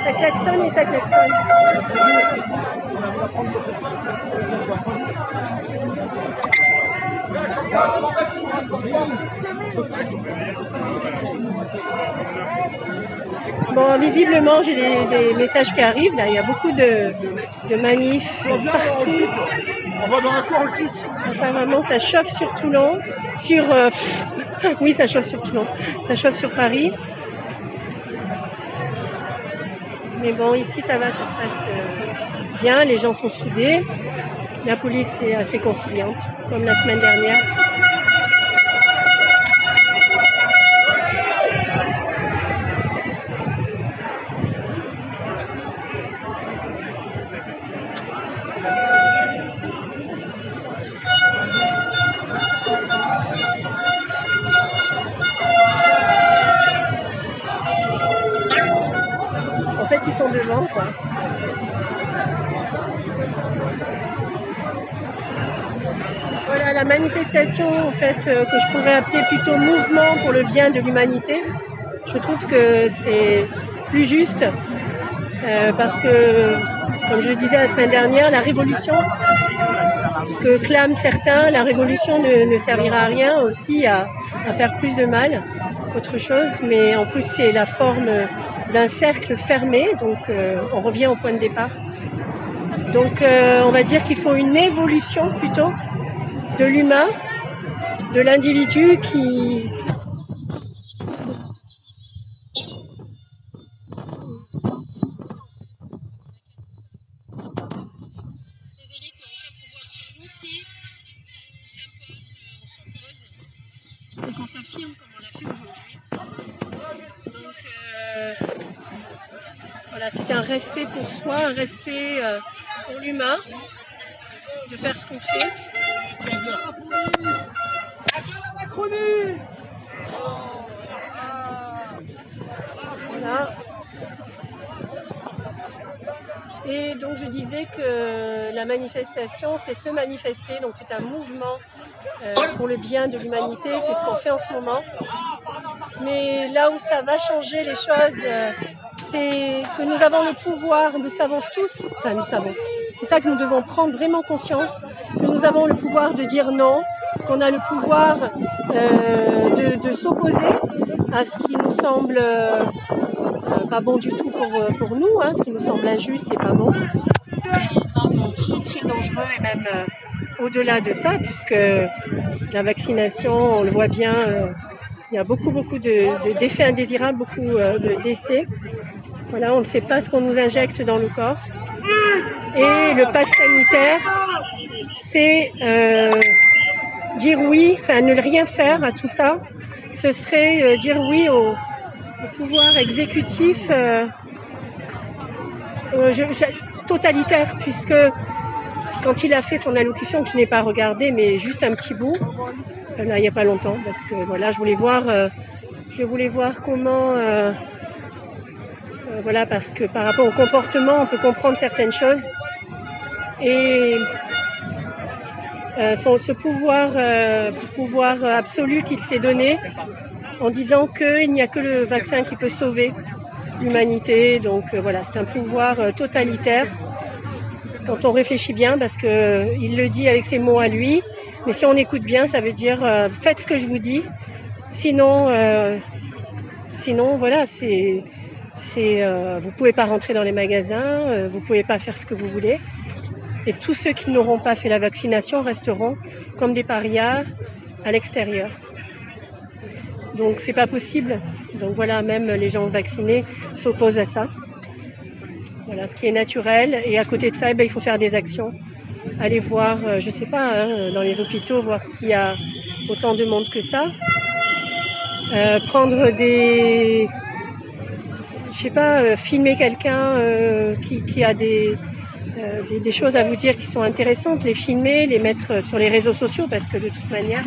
Speaker 1: Ça klaxonne et ça klaxonne. Bon, visiblement, j'ai des messages qui arrivent. Là, il y a beaucoup de manifs partout.
Speaker 2: On va dans la cour tous.
Speaker 1: Apparemment, ça chauffe sur Toulon. Oui, ça chauffe sur Toulon. Ça chauffe sur Paris. Mais bon, ici, ça va, ça se passe bien. Les gens sont soudés. La police est assez conciliante, comme la semaine dernière. En fait, ils sont devant, quoi. Voilà la manifestation en fait que je pourrais appeler plutôt mouvement pour le bien de l'humanité. Je trouve que c'est plus juste parce que, comme je le disais la semaine dernière, la révolution, ce que clament certains, la révolution ne servira à rien, aussi à faire plus de mal qu'autre chose, mais en plus c'est la forme d'un cercle fermé, donc on revient au point de départ. Donc on va dire qu'il faut une évolution plutôt de l'humain, de l'individu qui... Les élites n'ont aucun pouvoir sur nous si on s'oppose et qu'on s'affirme comme on l'a fait aujourd'hui. Donc voilà, c'est un respect pour soi, un respect pour l'humain, de faire ce qu'on fait. Voilà. Et donc je disais que la manifestation, c'est se manifester, donc c'est un mouvement pour le bien de l'humanité, c'est ce qu'on fait en ce moment. Mais là où ça va changer les choses, c'est que nous avons le pouvoir, nous savons tous, enfin nous savons, c'est ça que nous devons prendre vraiment conscience, que nous avons le pouvoir de dire non, qu'on a le pouvoir de s'opposer à ce qui nous semble pas bon du tout pour nous, hein, ce qui nous semble injuste et pas bon. Très très dangereux et même au-delà de ça, puisque la vaccination, on le voit bien, il y a beaucoup d'effets indésirables, beaucoup de décès. Voilà, on ne sait pas ce qu'on nous injecte dans le corps. Et le pass sanitaire, c'est dire oui, enfin ne rien faire à tout ça. Ce serait dire oui au pouvoir exécutif totalitaire, puisque quand il a fait son allocution, que je n'ai pas regardé, mais juste un petit bout, là il n'y a pas longtemps, parce que voilà, je voulais voir comment, voilà, parce que par rapport au comportement, on peut comprendre certaines choses, et ce pouvoir absolu qu'il s'est donné, en disant qu'il n'y a que le vaccin qui peut sauver l'humanité. Donc voilà, c'est un pouvoir totalitaire quand on réfléchit bien, parce qu'il le dit avec ses mots à lui, mais si on écoute bien, ça veut dire faites ce que je vous dis, sinon voilà, vous pouvez pas rentrer dans les magasins, vous pouvez pas faire ce que vous voulez, et tous ceux qui n'auront pas fait la vaccination resteront comme des parias à l'extérieur. Donc c'est pas possible. Donc voilà, même les gens vaccinés s'opposent à ça. Voilà, ce qui est naturel. Et à côté de ça, il faut faire des actions. Aller voir, je sais pas, hein, dans les hôpitaux, voir s'il y a autant de monde que ça. Prendre des... Je sais pas, filmer quelqu'un qui a des choses à vous dire qui sont intéressantes, les filmer, les mettre sur les réseaux sociaux, parce que de toute manière,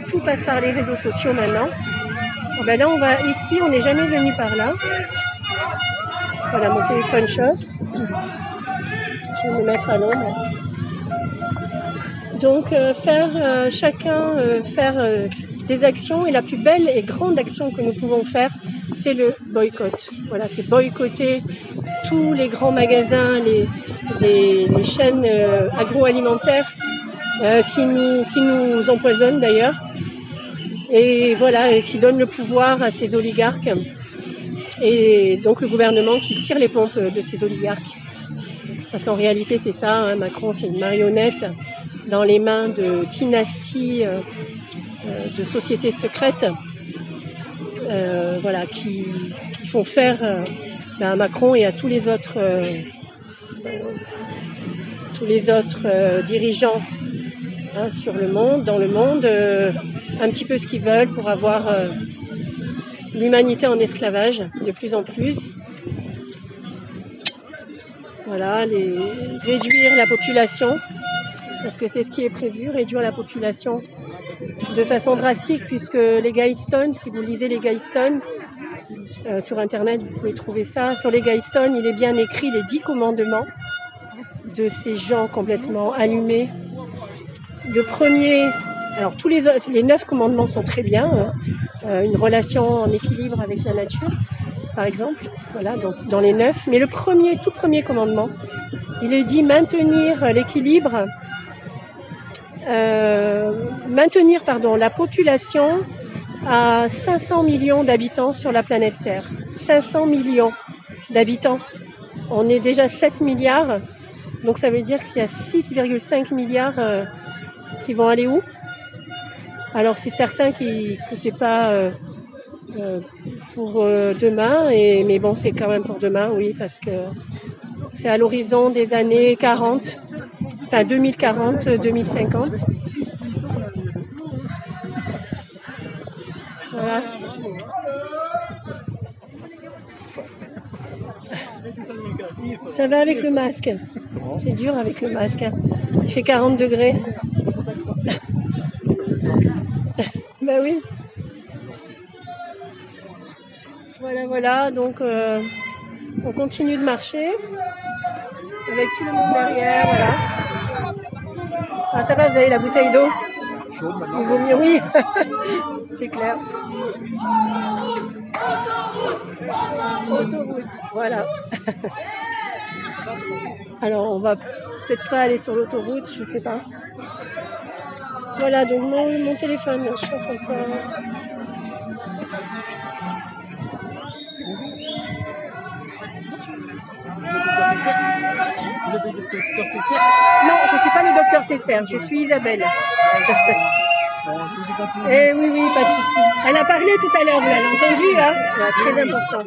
Speaker 1: tout passe par les réseaux sociaux maintenant. Bon ben là, ici, on n'est jamais venu par là. Voilà, mon téléphone chauffe. Je vais me mettre à l'ombre. Donc, chacun faire des actions, et la plus belle et grande action que nous pouvons faire, c'est le boycott. Voilà, c'est boycotter tous les grands magasins, les chaînes agroalimentaires qui nous empoisonnent d'ailleurs. Et voilà, et qui donne le pouvoir à ces oligarques. Et donc le gouvernement qui tire les pompes de ces oligarques. Parce qu'en réalité, c'est ça, hein, Macron, c'est une marionnette dans les mains de dynasties de sociétés secrètes voilà, qui font faire à Macron et à tous les autres dirigeants hein, dans le monde, un petit peu ce qu'ils veulent pour avoir l'humanité en esclavage de plus en plus. Voilà, réduire la population, parce que c'est ce qui est prévu, réduire la population de façon drastique, puisque les Guidestones, si vous lisez les Guidestones, sur internet vous pouvez trouver ça, sur les Guidestones il est bien écrit les 10 commandements de ces gens complètement allumés. Le premier, alors tous les 9 commandements sont très bien, hein, une relation en équilibre avec la nature par exemple, voilà, donc dans les 9, mais tout premier commandement, il est dit maintenir l'équilibre, maintenir la population à 500 millions d'habitants sur la planète Terre. 500 millions d'habitants. On est déjà 7 milliards, donc ça veut dire qu'il y a 6,5 milliards qui vont aller où? Alors c'est certain que c'est pas pour demain, mais bon c'est quand même pour demain, oui, parce que c'est à l'horizon des années 40, enfin 2040, 2050. Voilà. Ça va avec le masque. C'est dur avec le masque. Hein. Il fait 40 degrés. Ben oui. Voilà. Donc on continue de marcher avec tout le monde derrière. Voilà. Ah, ça va, vous avez la bouteille d'eau. Il vaut mieux, oui. C'est clair. Autoroute, voilà. Alors, on va peut-être pas aller sur l'autoroute, je sais pas. Voilà, donc mon téléphone, je sais pas pourquoi. Non, je suis pas le docteur Tesser, je suis Isabelle. Eh oui, pas de souci. Elle a parlé tout à l'heure, vous l'avez entendu, hein? Très important.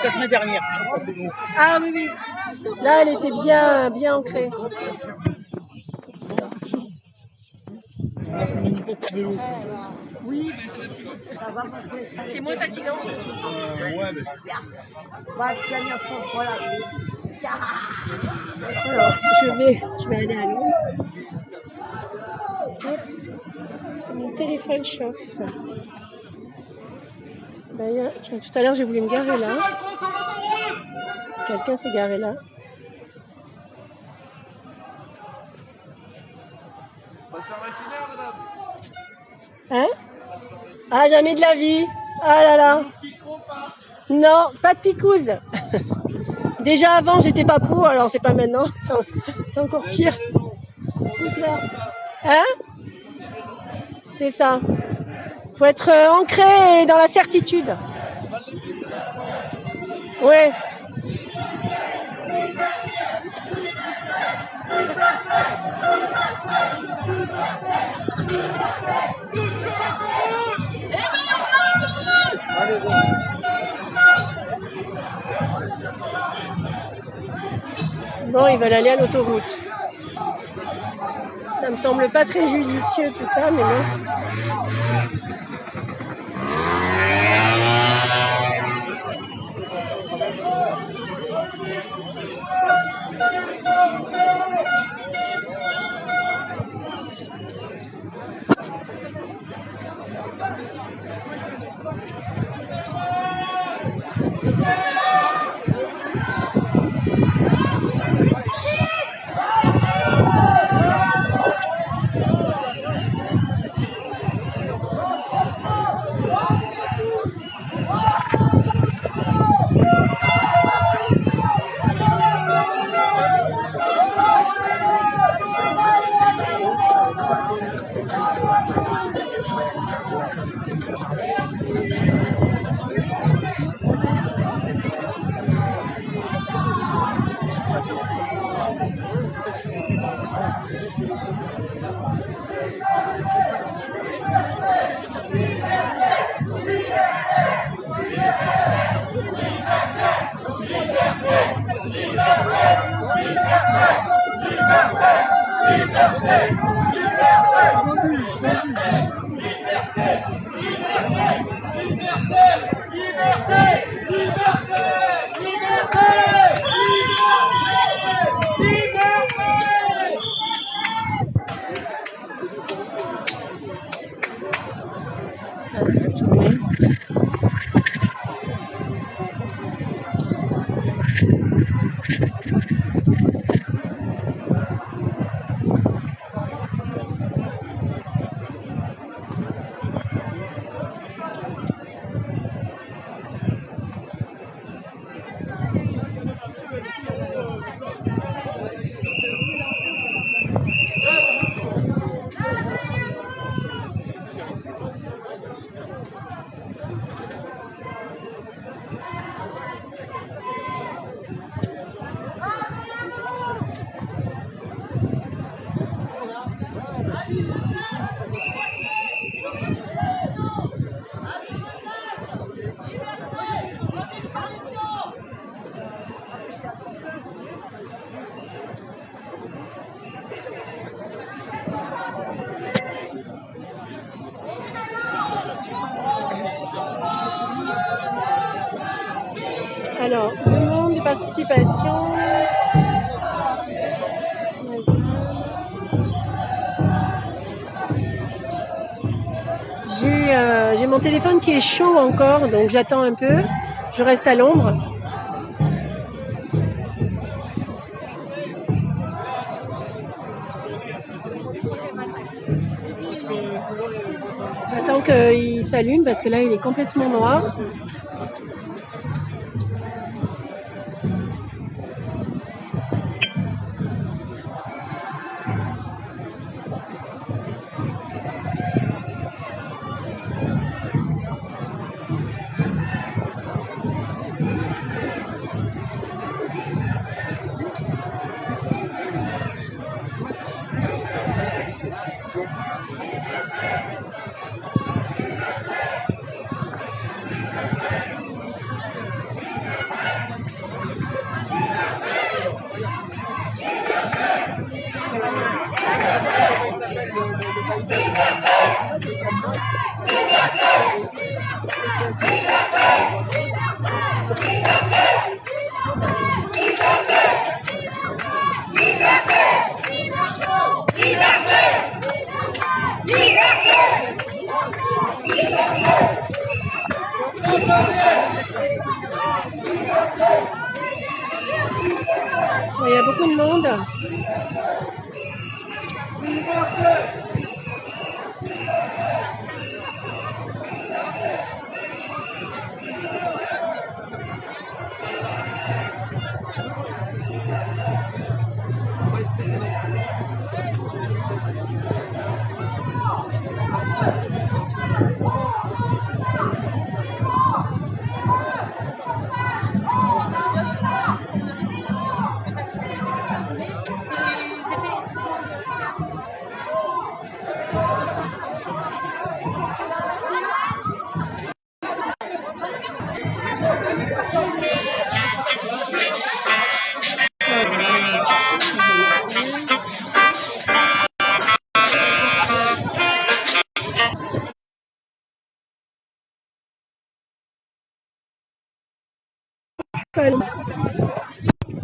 Speaker 3: La semaine dernière.
Speaker 1: Ah oui. Là, elle était bien ancrée. Oui, ça va. C'est moins fatigant. Alors, je vais aller à l'eau. Mon téléphone chauffe. D'ailleurs, tiens, tout à l'heure j'ai voulu me garer là. Quelqu'un s'est garé là. Hein? Ah, jamais de la vie. Ah là là. Non, pas de picouse. Déjà avant j'étais pas pour, alors c'est pas maintenant. C'est encore pire. Hein? C'est ça. Faut être ancré dans la certitude. Ouais. Bon, ils veulent aller à l'autoroute. Ça me semble pas très judicieux tout ça, mais bon. Alors, demande de participation. J'ai mon téléphone qui est chaud encore, donc j'attends un peu. Je reste à l'ombre. J'attends qu'il s'allume parce que là, il est complètement noir. Il y a beaucoup de monde.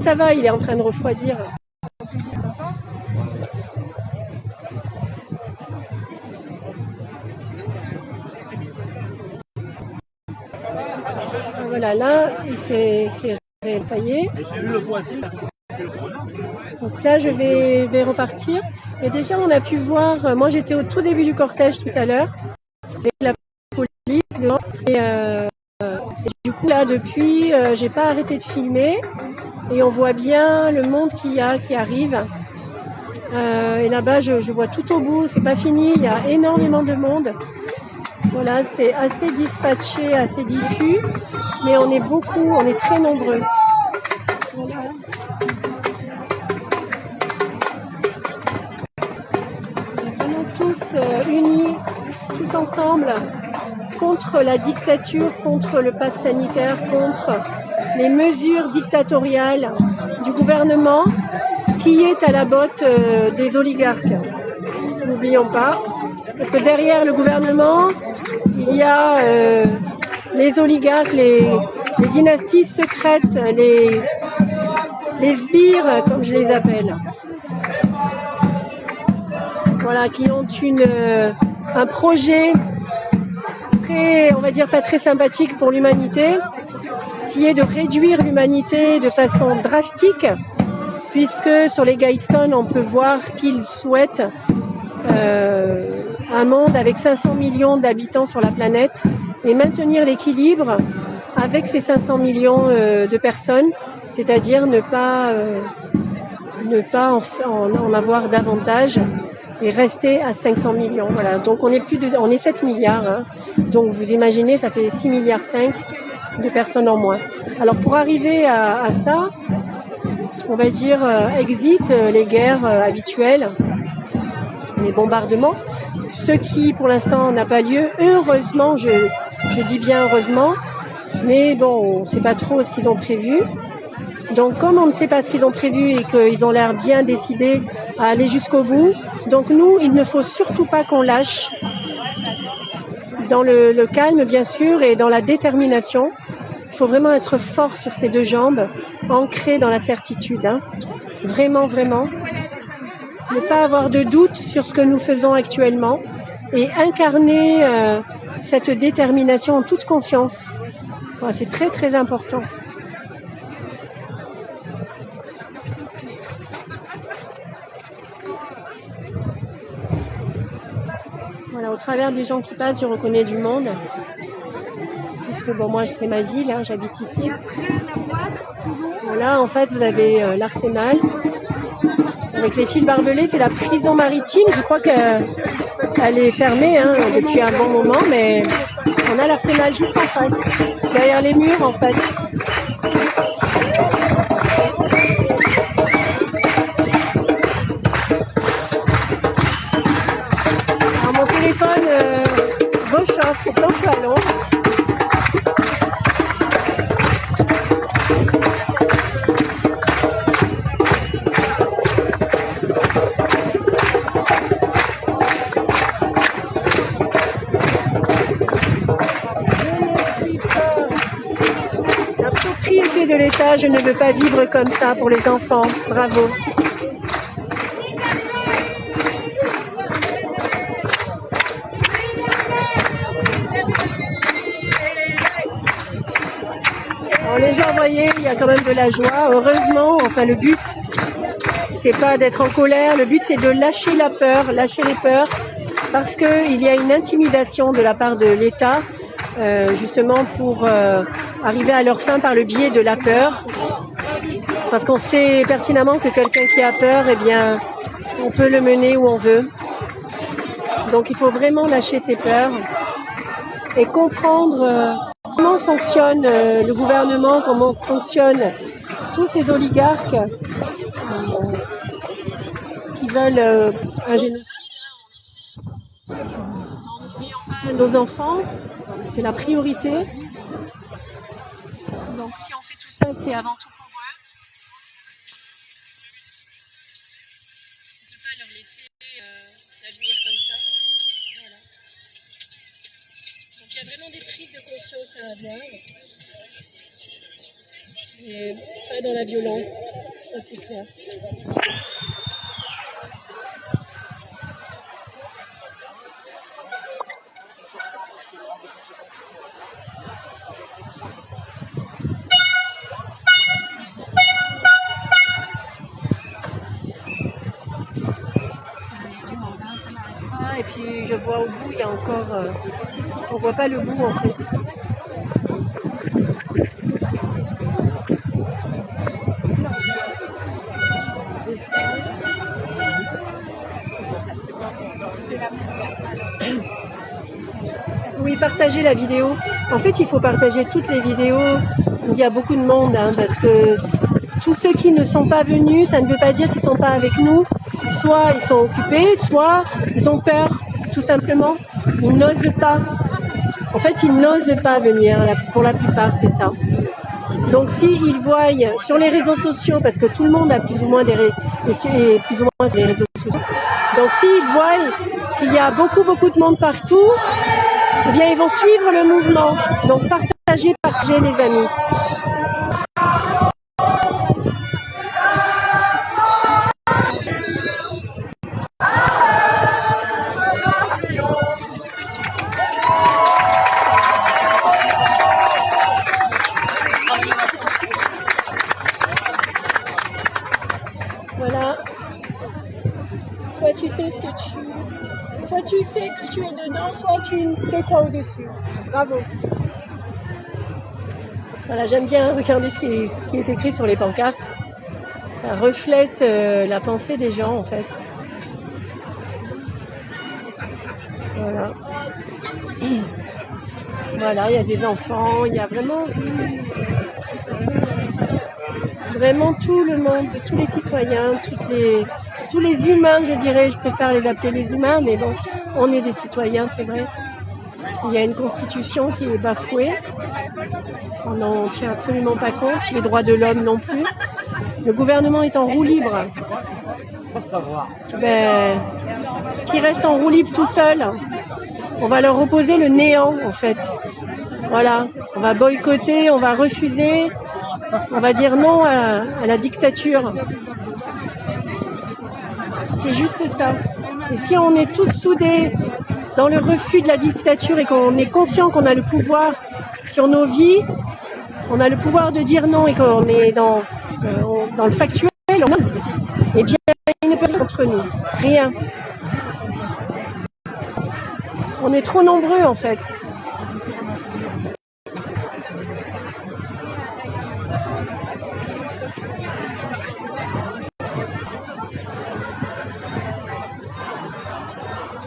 Speaker 1: Ça va, il est en train de refroidir. Voilà, là, il s'est taillé. Donc là, je vais repartir. Et déjà, on a pu voir, moi j'étais au tout début du cortège tout à l'heure, avec la police dehors. Et du coup, là, depuis, j'ai pas arrêté de filmer. Et on voit bien le monde qu'il y a qui arrive. Et là-bas, je vois tout au bout, c'est pas fini, il y a énormément de monde. Voilà, c'est assez dispatché, assez diffus, mais on est beaucoup, on est très nombreux. Voilà. tous ensemble contre la dictature, contre le pass sanitaire, contre les mesures dictatoriales du gouvernement qui est à la botte des oligarques. N'oublions pas, parce que derrière le gouvernement, il y a les oligarques, les dynasties secrètes, les sbires, comme je les appelle. Voilà, qui ont un projet très, on va dire pas très sympathique pour l'humanité, qui est de réduire l'humanité de façon drastique, puisque sur les Guidestones, on peut voir qu'ils souhaitent un monde avec 500 millions d'habitants sur la planète et maintenir l'équilibre avec ces 500 millions de personnes, c'est-à-dire ne pas en avoir davantage et rester à 500 millions. Voilà. Donc on est 7 milliards. Hein. Donc vous imaginez, ça fait 6,5 milliards de personnes en moins. Alors pour arriver à ça, on va dire exit les guerres habituelles, les bombardements, ce qui pour l'instant n'a pas lieu. Heureusement, je dis bien heureusement, mais bon, on ne sait pas trop ce qu'ils ont prévu. Donc comme on ne sait pas ce qu'ils ont prévu et qu'ils ont l'air bien décidés à aller jusqu'au bout, donc nous, il ne faut surtout pas qu'on lâche dans le calme bien sûr et dans la détermination. Il faut vraiment être fort sur ses deux jambes, ancré dans la certitude. Hein. Vraiment, vraiment. Ne pas avoir de doute sur ce que nous faisons actuellement et incarner cette détermination en toute conscience. Voilà, c'est très, très important. Voilà, au travers des gens qui passent, je reconnais du monde. Puisque bon, moi, c'est ma ville, hein, j'habite ici. Voilà, en fait, vous avez l'Arsenal. Avec les fils barbelés, c'est la prison maritime. Je crois qu'elle est fermée hein, depuis un bon moment, mais on a l'Arsenal juste en face, derrière les murs, en fait. Alors, mon téléphone rechauffe, pourtant je suis à Londres. De l'État, je ne veux pas vivre comme ça pour les enfants. Bravo. Alors les gens, vous voyez, il y a quand même de la joie. Heureusement, enfin le but, c'est pas d'être en colère. Le but, c'est de lâcher la peur, lâcher les peurs, parce qu'il y a une intimidation de la part de l'État, justement pour arriver à leur fin par le biais de la peur, parce qu'on sait pertinemment que quelqu'un qui a peur, eh bien, on peut le mener où on veut. Donc il faut vraiment lâcher ses peurs et comprendre comment fonctionne le gouvernement, comment fonctionnent tous ces oligarques qui veulent un génocide. N'oublions pas nos enfants, c'est la priorité. Donc si on fait tout ça, c'est avant tout pour eux. On ne peut pas leur laisser l'avenir comme ça. Voilà. Donc il y a vraiment des prises de conscience à avoir. Et pas dans la violence, ça c'est clair. Et puis je vois au bout, il y a encore... on voit pas le bout en fait. Oui, partagez la vidéo. En fait, il faut partager toutes les vidéos où il y a beaucoup de monde, hein, parce que tous ceux qui ne sont pas venus, ça ne veut pas dire qu'ils ne sont pas avec nous. Soit ils sont occupés, soit ils ont peur. tout simplement, ils n'osent pas. En fait, ils n'osent pas venir, pour la plupart, c'est ça. Donc s'ils voient sur les réseaux sociaux, parce que tout le monde a plus ou moins plus ou moins sur les réseaux sociaux, donc s'ils voient qu'il y a beaucoup de monde partout, eh bien ils vont suivre le mouvement. Donc partagez les amis. Voilà. Soit tu sais que tu es dedans, soit tu te crois au-dessus. Bravo. Voilà, j'aime bien regarder ce qui est écrit sur les pancartes. Ça reflète la pensée des gens en fait. Voilà. Voilà, il y a des enfants, il y a vraiment tout le monde, tous les citoyens, tous les humains, je dirais, je préfère les appeler les humains, mais bon, on est des citoyens, c'est vrai. Il y a une constitution qui est bafouée, on n'en tient absolument pas compte, les droits de l'homme non plus. Le gouvernement est en roue libre. Qui reste en roue libre tout seul, on va leur opposer le néant en fait. Voilà, on va boycotter, on va refuser, on va dire non à la dictature. C'est juste ça. Et si on est tous soudés dans le refus de la dictature et qu'on est conscient qu'on a le pouvoir sur nos vies, on a le pouvoir de dire non et qu'on est dans le factuel, on ose, eh bien, il ne peut rien contre nous. Rien. On est trop nombreux en fait.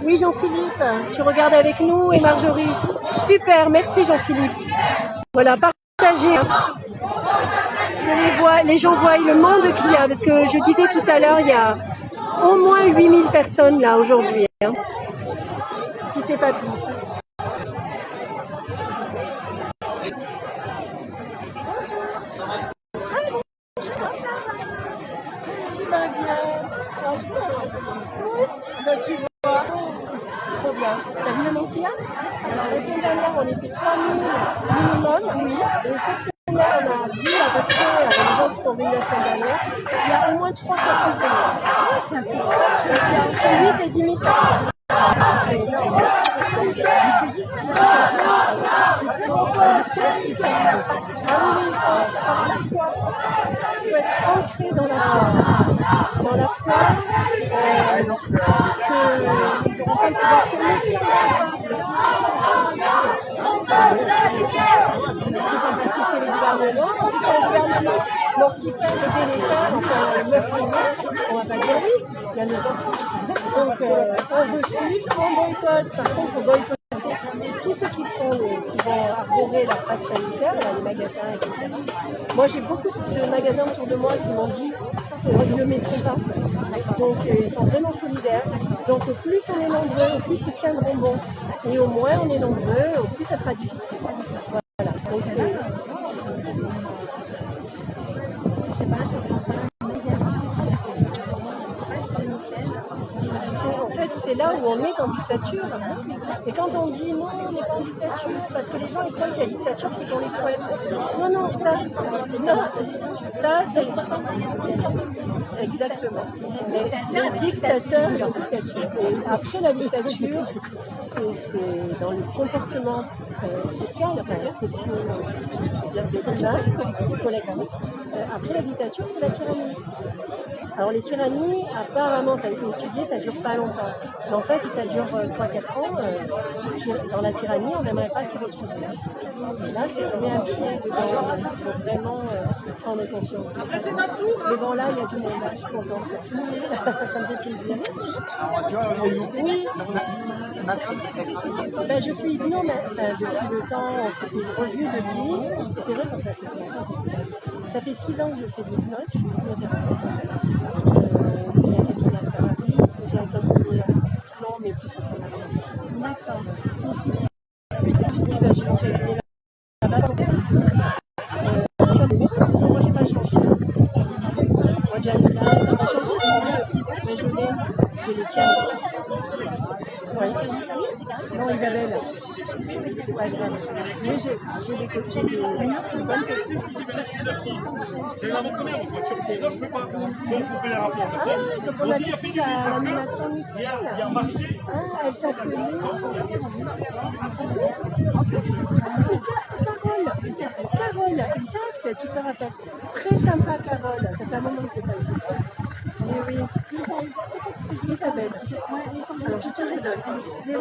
Speaker 1: Oui Jean-Philippe, tu regardes avec nous et Marjorie. Super, merci Jean-Philippe. Voilà, partagez. Les gens voient le monde qu'il y a, parce que je disais tout à l'heure, il y a au moins 8000 personnes là aujourd'hui. Hein. Si c'est pas plus. Tu vas bien? Tu vois? Trop bien. T'as vu le monde qu'il y a? Alors la semaine dernière, on était 3000 minimum, oui. Et cette semaine, on a vu à peu près les gens qui sont venus la semaine dernière. Il y a au moins 3 fois plus de monde. Donc il y a entre 8 et 10 000 personnes. Il faut être ancré dans la foi, qu'ils n'auront pas le pouvoir sur nous. C'est pas parce que c'est le gouvernement, si c'est le gouvernement mortifère et délétère, enfin meurtrier, on va pas dire oui, il y a nos enfants. Donc on refuse, on boycotte, par contre on boycotte tous ceux qui vont arborer la passe sanitaire, là, les magasins, etc. Moi j'ai beaucoup de magasins autour de moi qui m'ont dit qu'ils ne le mettront pas. Donc ils sont vraiment solidaires. Donc au plus on est nombreux, au plus ils tiendront bon. Et au moins on est nombreux, au plus ça sera difficile. Voilà. Donc c'est là où on est en dictature. Et quand on dit non, on n'est pas en dictature, parce que les gens ils croient que la dictature c'est qu'on les fouette. Non, non, ça c'est exactement. Mais le dictateur, la dictature. Et après la dictature, c'est dans le comportement social, enfin social, c'est-à-dire humain, collectif. Après la dictature, c'est la tyrannie. Alors les tyrannies, apparemment ça a été étudié, ça ne dure pas longtemps. Mais en fait, si ça dure 3-4 ans, dans la tyrannie, on n'aimerait pas s'y retrouver. Et là, on met un pied dedans, il faut vraiment prendre conscience. Mais bon, là, il y a du monde, je suis contente. Ça me fait plaisir. Oui. Ben, je suis hypnome depuis le temps, on s'était revus depuis. Et c'est vrai qu'on s'est assez longtemps. Ça fait 6 ans que je fais de l'hypnose, je suis hypnothérapeute. J'ai un cabinet à Saint-Marie, j'ai un cabinet à Toulon, mais plus à Saint-Marie. Ben, je l'ai. J'ai le tien aussi. Ouais. Non, Isabelle. C'est pas grave. Mais j'ai des bonnes copines.
Speaker 4: C'est l'avant-première, moi. Non, je peux pas. Donc, vous pouvez les rappeler.
Speaker 1: Donc on a des filles à l'animation musicale.
Speaker 4: Il y a un marché.
Speaker 1: Ah, elle s'appelait Carole, exact, tu te rappelles. Très sympa Carole, ça fait un moment que je n'ai pas eu. Oui, oui. Isabelle. Alors je te les donne. 06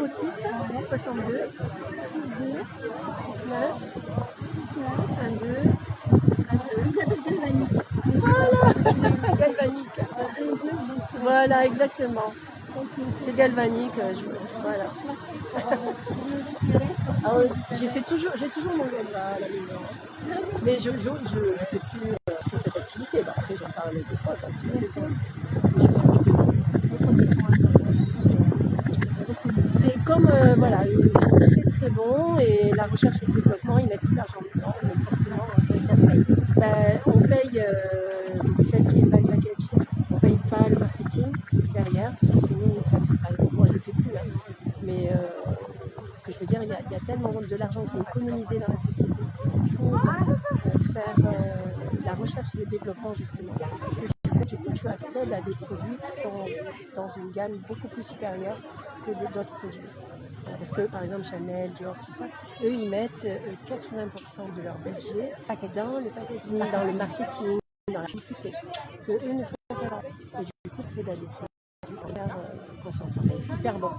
Speaker 1: 62 62 69 12 12. Voilà, galvanique. Voilà, exactement. C'est galvanique, voilà. Ah ouais, j'ai toujours mon galva à la maison. Mais je fais plus cette activité. Bah, après, j'en parle des fois quand il y a des gens. C'est comme, voilà, très très bon et la recherche et le développement, ils mettent tout l'argent dedans. Donc forcément, on paye celle qui est pas le package, on paye pas le marketing derrière, parce que sinon, ça c'est pas, moi je le fais plus. Hein. Mais ce que je veux dire, il y a tellement de l'argent qui est économisé dans la société pour faire la recherche et le développement justement. Du coup, tu accèdes à des produits qui sont dans une gamme beaucoup plus supérieure que d'autres produits. Parce que, par exemple, Chanel, Dior, tout ça, eux, ils mettent 80% de leur budget dans le packaging, dans le marketing, dans la publicité, que eux ne font pas. Et du coup, c'est d'aller faire c'est super bon.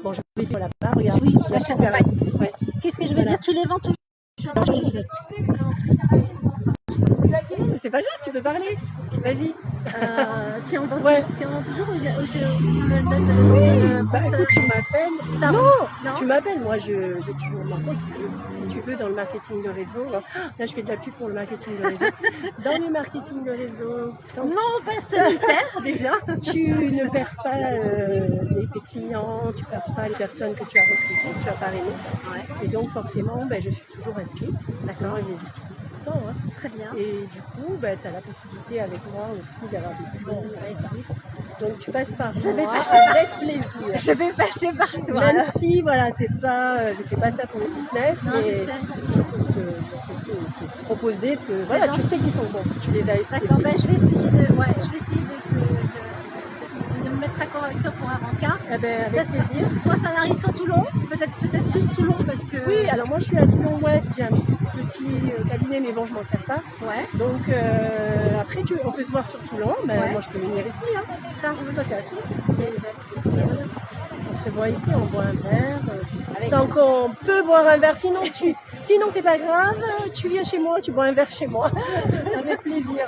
Speaker 1: Bon, je vais sur la barre, regarde.
Speaker 7: Oui,
Speaker 1: là, je t'accompagne. Ouais.
Speaker 7: Qu'est-ce que je veux dire? Tu les vends toujours?
Speaker 1: C'est pas grave, tu peux parler. Vas-y.
Speaker 7: Tu en vends
Speaker 1: Ouais.
Speaker 7: toujours ou je me donne
Speaker 1: Bah, écoute, tu m'appelles.
Speaker 7: Ça
Speaker 1: Non,
Speaker 7: non,
Speaker 1: tu m'appelles. Moi, j'ai toujours mon compte. Parce que si tu veux, dans le marketing de réseau, là, je fais de la pub pour le marketing de réseau. Dans le marketing de réseau, tant
Speaker 7: non, pas sanitaire déjà.
Speaker 1: tu ne perds pas tes clients, tu ne perds pas les personnes que tu as recrutées, que tu as parrainées.
Speaker 7: Ouais.
Speaker 1: Et donc, forcément, je suis toujours inscrite. D'accord, je les utilise tout le temps. Hein.
Speaker 7: Très bien.
Speaker 1: Et du coup, tu as la possibilité avec moi aussi d'avoir des bons références. Donc tu passes par moi avec plaisir.
Speaker 7: Je vais passer par toi.
Speaker 1: Même si, voilà, c'est pas, je fais pas ça pour le business,
Speaker 7: Non,
Speaker 1: mais
Speaker 7: je sais.
Speaker 1: te proposer, parce que voilà, tu sais qu'ils sont bons, tu les as
Speaker 7: D'accord,
Speaker 1: essayés.
Speaker 7: je vais essayer de me mettre d'accord avec toi pour un rencard.
Speaker 1: Eh ben, avec plaisir.
Speaker 7: Soit ça arrive sur Toulon, peut-être plus Toulon parce que.
Speaker 1: Oui, alors moi je suis à Toulon-Ouest, j'ai un petit cabinet, mais bon, je m'en sers pas.
Speaker 7: Ouais.
Speaker 1: Donc après, on peut se voir sur Toulon, mais
Speaker 7: Ouais.
Speaker 1: moi je peux venir ici. Hein.
Speaker 7: Ça.
Speaker 1: Toi, t'es à Toulon. On se voit ici, on boit un verre. Tant qu'on peut boire un verre, sinon c'est pas grave, tu viens chez moi, tu bois un verre chez moi. Avec plaisir,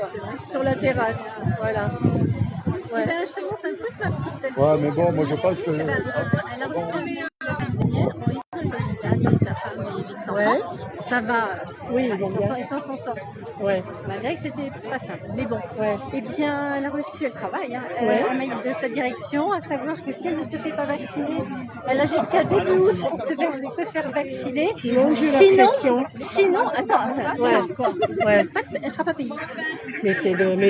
Speaker 1: sur la terrasse. Voilà.
Speaker 7: Eh ben, je te montre un truc, ma petite.
Speaker 2: Ouais, mais bon, moi je pense que.
Speaker 7: Elle a reçu un mail la semaine dernière. Bon, ils sont une dame, sa femme et les enfants.
Speaker 1: Ouais.
Speaker 7: Ça va.
Speaker 1: Oui, ils vont bien.
Speaker 7: Ils s'en sortent.
Speaker 1: Ouais.
Speaker 7: Malgré que c'était pas simple. Mais bon.
Speaker 1: Ouais.
Speaker 7: Eh bien, elle a reçu, elle travaille, hein,
Speaker 1: Ouais.
Speaker 7: un mail de sa direction, à savoir que si elle ne se fait pas vacciner, elle a jusqu'à début août pour se faire vacciner.
Speaker 1: Longue la pression.
Speaker 7: Sinon, attends,
Speaker 1: Ouais.
Speaker 7: ça encore.
Speaker 1: Ouais.
Speaker 7: Elle sera pas payée.
Speaker 1: Mais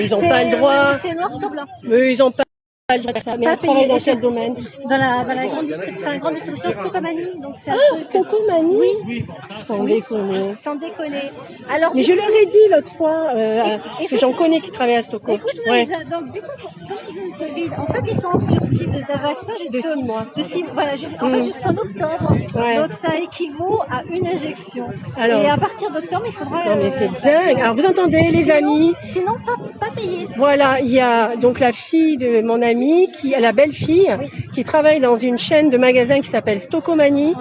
Speaker 1: ils n'ont pas le droit.
Speaker 7: C'est noir sur blanc.
Speaker 1: Mais ils n'ont pas le droit de faire ça. Mais elle travaille dans quel domaine?
Speaker 7: Dans la grande distribution Stocomanie. Donc c'est un
Speaker 1: Ah,
Speaker 7: truc.
Speaker 1: Stocomanie?
Speaker 7: Oui,
Speaker 1: Sans déconner.
Speaker 7: sans déconner. Alors,
Speaker 1: Mais je leur ai dit l'autre fois, parce que j'en connais qui travaillent à Stockholm.
Speaker 7: écoute-moi,
Speaker 1: Ouais.
Speaker 7: Lisa, donc du coup, comme ils ont le Covid, en fait, ils sont en sursis d'un vaccin
Speaker 1: De 6 mois.
Speaker 7: voilà, en fait, jusqu'en octobre.
Speaker 1: Ouais.
Speaker 7: Donc ça équivaut à une injection.
Speaker 1: Alors.
Speaker 7: Et à partir d'octobre, il faudra.
Speaker 1: Non mais c'est dingue. Alors vous entendez les amis?
Speaker 7: Sinon, pas payé.
Speaker 1: Voilà, il y a donc la fille de mon amie, la belle-fille, qui travaille dans une chaîne de magasins qui s'appelle Stocomanie,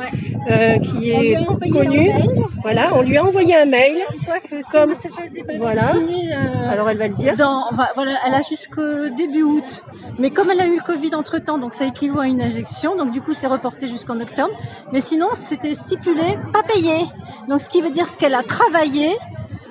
Speaker 1: qui
Speaker 7: On lui
Speaker 1: est
Speaker 7: a envoyé
Speaker 1: connue.
Speaker 7: un mail.
Speaker 1: Voilà, on lui a envoyé un mail.
Speaker 7: Quoi que si
Speaker 1: Comme-
Speaker 7: elle se faisait pas
Speaker 1: Voilà.
Speaker 7: vacciner,
Speaker 1: Alors elle va le dire.
Speaker 7: voilà, elle a jusqu'au début août. Mais comme elle a eu le Covid entre temps, donc ça équivaut à une injection, donc du coup c'est reporté jusqu'en octobre. Mais sinon c'était stipulé pas payé. Donc ce qui veut dire qu'elle a travaillé